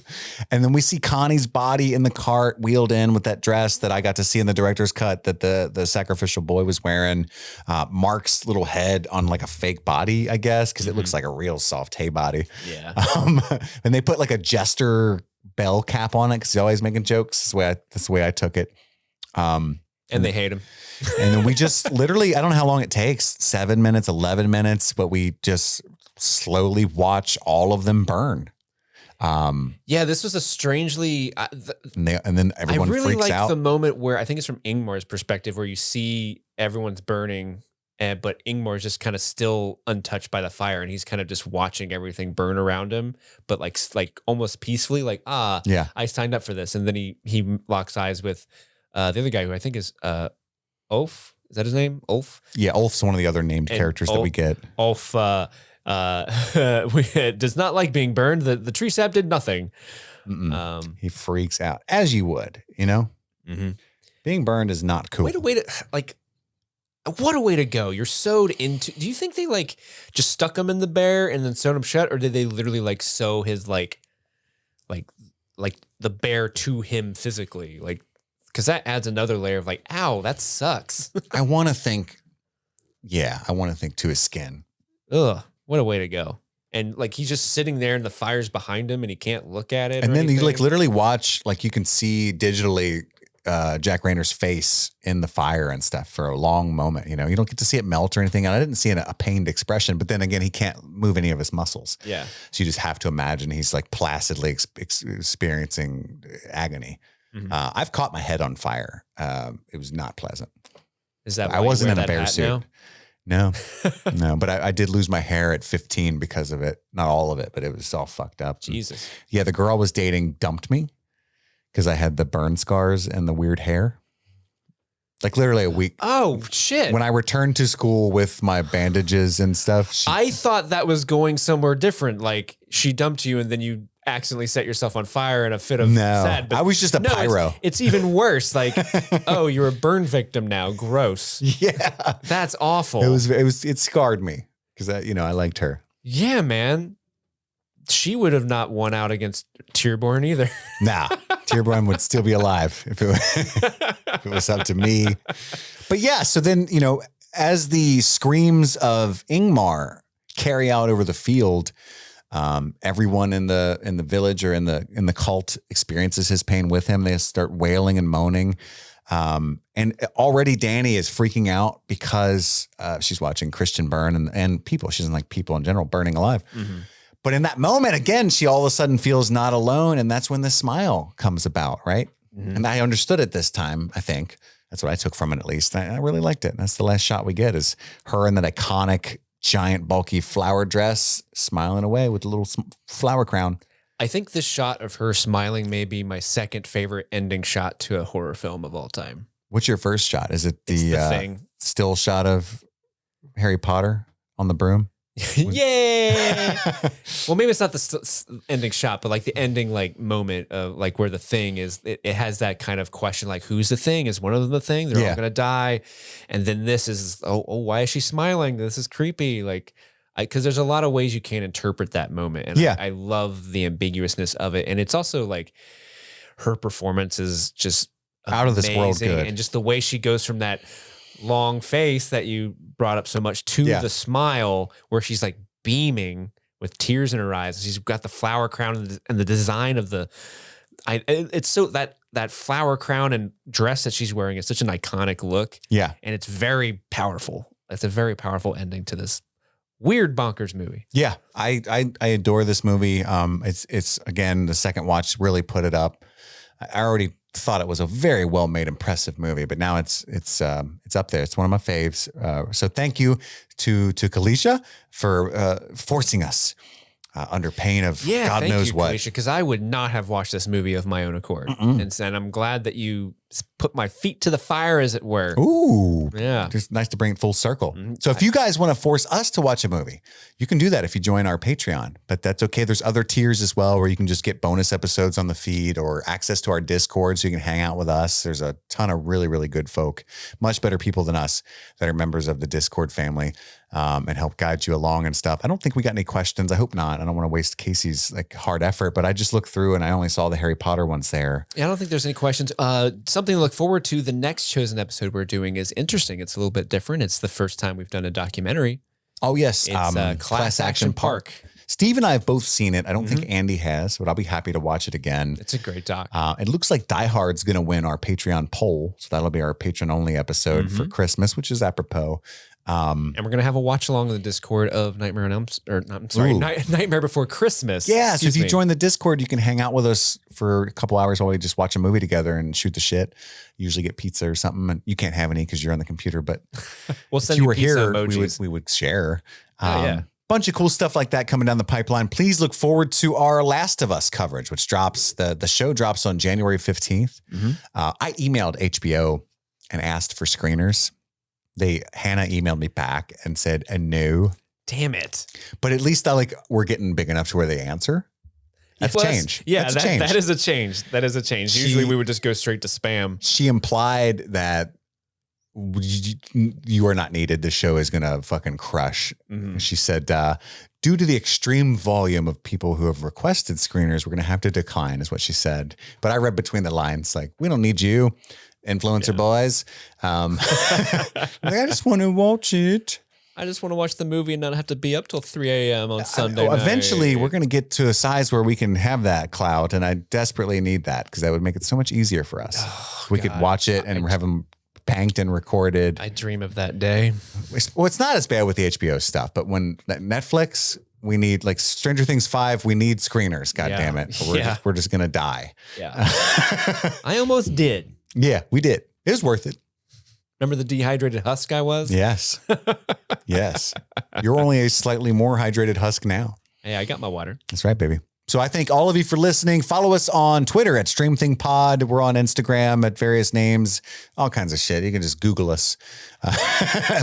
And then we see Connie's body in the cart wheeled in with that dress that I got to see in the director's cut that the sacrificial boy was wearing. Mark's little head on like a fake body, I guess, because it looks like a real soft hay body. Yeah. And they put like a jester bell cap on it because he's always making jokes. That's the way I took it. And they hate him. And then we just literally, I don't know how long it takes, 7 minutes, 11 minutes, but we just slowly watch all of them burn. This was a strangely and then everyone I really freaks like out. the moment where I think it's from Ingmar's perspective where you see everyone's burning, but Ingmar is just kind of still untouched by the fire, and he's kind of just watching everything burn around him, but like almost peacefully, like I signed up for this, and then he locks eyes with the other guy who I think is Ulf. Is that his name? Ulf? Yeah, Ulf's one of the other named characters that we get. Ulf does not like being burned. The tree sap did nothing. He freaks out, as you would, Mm-hmm. Being burned is not cool. What a way to go. You're sewed into. Do you think they just stuck him in the bear and then sewed him shut, or did they literally sew his like the bear to him physically? Because that adds another layer of ow, that sucks. I want to think to his skin. Ugh, what a way to go. And he's just sitting there and the fire's behind him and he can't look at it. And then you literally watch, you can see digitally Jack Rayner's face in the fire and stuff for a long moment. You don't get to see it melt or anything. And I didn't see a pained expression, but then again, he can't move any of his muscles. Yeah. So you just have to imagine he's placidly experiencing agony. Mm-hmm. I've caught my head on fire. It was not pleasant. Is that I wasn't in a bear suit? No, but I did lose my hair at 15 because of it. Not all of it, but it was all fucked up. Jesus. Yeah, the girl I was dating dumped me because I had the burn scars and the weird hair. Literally a week. Oh, shit. When I returned to school with my bandages and stuff. I thought that was going somewhere different. She dumped you and then you accidentally set yourself on fire in a fit of No, sad. I was just a pyro. It's even worse. Like, oh, you're a burn victim now. Gross. Yeah. That's awful. It scarred me because I liked her. Yeah, man. She would have not won out against Tierborn either. Nah, Tierborn would still be alive if it was up to me. But yeah, so then, as the screams of Ingmar carry out over the field, everyone in the village or in the cult experiences his pain with him. They start wailing and moaning. And already Danny is freaking out because she's watching Christian burn and people. She doesn't like people in general burning alive. Mm-hmm. But in that moment, again, she all of a sudden feels not alone. And that's when the smile comes about, right? Mm-hmm. And I understood it this time, I think. That's what I took from it, at least. I really liked it. And that's the last shot we get is her in that iconic, giant, bulky flower dress, smiling away with a little flower crown. I think this shot of her smiling may be my second favorite ending shot to a horror film of all time. What's your first shot? Is it the thing. Still shot of Harry Potter on the broom? Yay! Well, maybe it's not the ending shot, but like the ending moment of like where the thing is. It has that kind of question, like who's the thing? Is one of them the thing? They're all gonna die, and then this is why is she smiling? This is creepy. Like, because there's a lot of ways you can interpret that moment, and I love the ambiguousness of it, and it's also like her performance is just out of this world good, and just the way she goes from that long face that you brought up so much to the smile where she's like beaming with tears in her eyes. She's got the flower crown and the design of it's so that flower crown and dress that she's wearing is such an iconic look. Yeah. And it's very powerful. It's a very powerful ending to this weird bonkers movie. Yeah. I adore this movie. It's again, the second watch really put it up. I already thought it was a very well made, impressive movie, but now it's up there. It's one of my faves. So thank you to Kalisha for forcing us under pain of God knows what. Because I would not have watched this movie of my own accord, and I'm glad that you put my feet to the fire, as it were. Ooh, yeah, just nice to bring it full circle. So if you guys want to force us to watch a movie, you can do that if you join our Patreon. But that's okay. There's other tiers as well where you can just get bonus episodes on the feed or access to our Discord, so you can hang out with us. There's a ton of really, really good folk, much better people than us that are members of the Discord family, and help guide you along and stuff. I don't think we got any questions. I hope not. I don't want to waste Casey's hard effort, but I just looked through and I only saw the Harry Potter ones there. Yeah, I don't think there's any questions. Something to look forward to. The next chosen episode we're doing is interesting. It's a little bit different. It's the first time we've done a documentary. Oh, yes. It's Class Action Park. Steve and I have both seen it. I don't think Andy has, but I'll be happy to watch it again. It's a great doc. It looks like Die Hard's going to win our Patreon poll. So that'll be our patron-only episode for Christmas, which is apropos. And we're going to have a watch along in the Discord of Nightmare Before Christmas. Yeah. So if you join the Discord, you can hang out with us for a couple hours while we just watch a movie together and shoot the shit. Usually get pizza or something. And you can't have any because you're on the computer, but we'll send you pizza emojis. we would share. Yeah. Bunch of cool stuff like that coming down the pipeline. Please look forward to our Last of Us coverage, which drops, the show drops on January 15th. I emailed HBO and asked for screeners. Hannah emailed me back and said, no. Damn it. But at least we're getting big enough to where they answer. That's a change. Yeah, that's a change. That is a change. That is a change. Usually we would just go straight to spam. She implied that you are not needed. The show is going to fucking crush. She said, due to the extreme volume of people who have requested screeners, we're going to have to decline, is what she said. But I read between the lines, we don't need you, influencer boys. I just want to watch it. I just want to watch the movie and not have to be up till 3 a.m. on Sunday night. Eventually, we're going to get to a size where we can have that clout, and I desperately need that because that would make it so much easier for us. We could watch it and have them banked and recorded. I dream of that day. Well, it's not as bad with the HBO stuff, but when Netflix, we need Stranger Things 5, we need screeners. God damn it. We're just going to die. Yeah. I almost did. Yeah, we did. It was worth it. Remember the dehydrated husk I was? Yes. Yes. You're only a slightly more hydrated husk now. Hey, I got my water. That's right, baby. So I thank all of you for listening. Follow us on Twitter at StreamThingPod. We're on Instagram at various names, all kinds of shit. You can just Google us.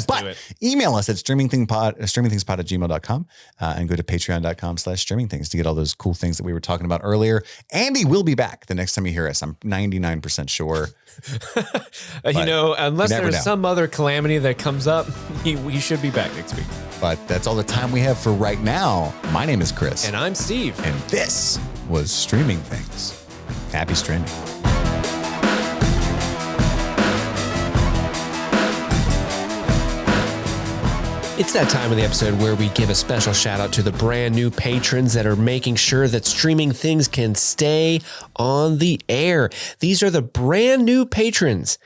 But email us at streamingthingspod@gmail.com and go to patreon.com/streamingthings to get all those cool things that we were talking about earlier. Andy will be back the next time you hear us. I'm 99% sure. Unless there's some other calamity that comes up, we should be back next week. But that's all the time we have for right now. My name is Chris. And I'm Steve. And this was Streaming Things. Happy streaming. It's that time of the episode where we give a special shout out to the brand new patrons that are making sure that Streaming Things can stay on the air. These are the brand new patrons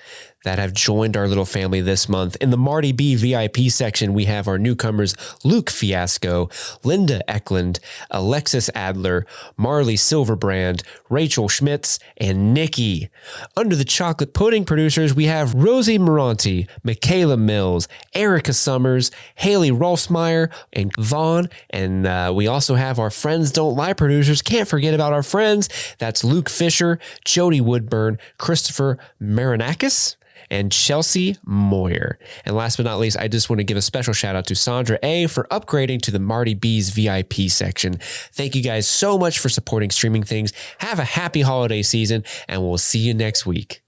that have joined our little family this month. In the Marty B VIP section, we have our newcomers Luke Fiasco, Linda Eklund, Alexis Adler, Marley Silverbrand, Rachel Schmitz, and Nikki. Under the chocolate pudding producers, we have Rosie Moranti, Michaela Mills, Erica Summers, Haley Rolfsmeyer, and Vaughn. And we also have our Friends Don't Lie producers. Can't forget about our friends. That's Luke Fisher, Jody Woodburn, Christopher Marinakis, and Chelsea Moyer. And last but not least, I just want to give a special shout out to Sandra A for upgrading to the Marty B's VIP section. Thank you guys so much for supporting Streaming Things. Have a happy holiday season, and we'll see you next week.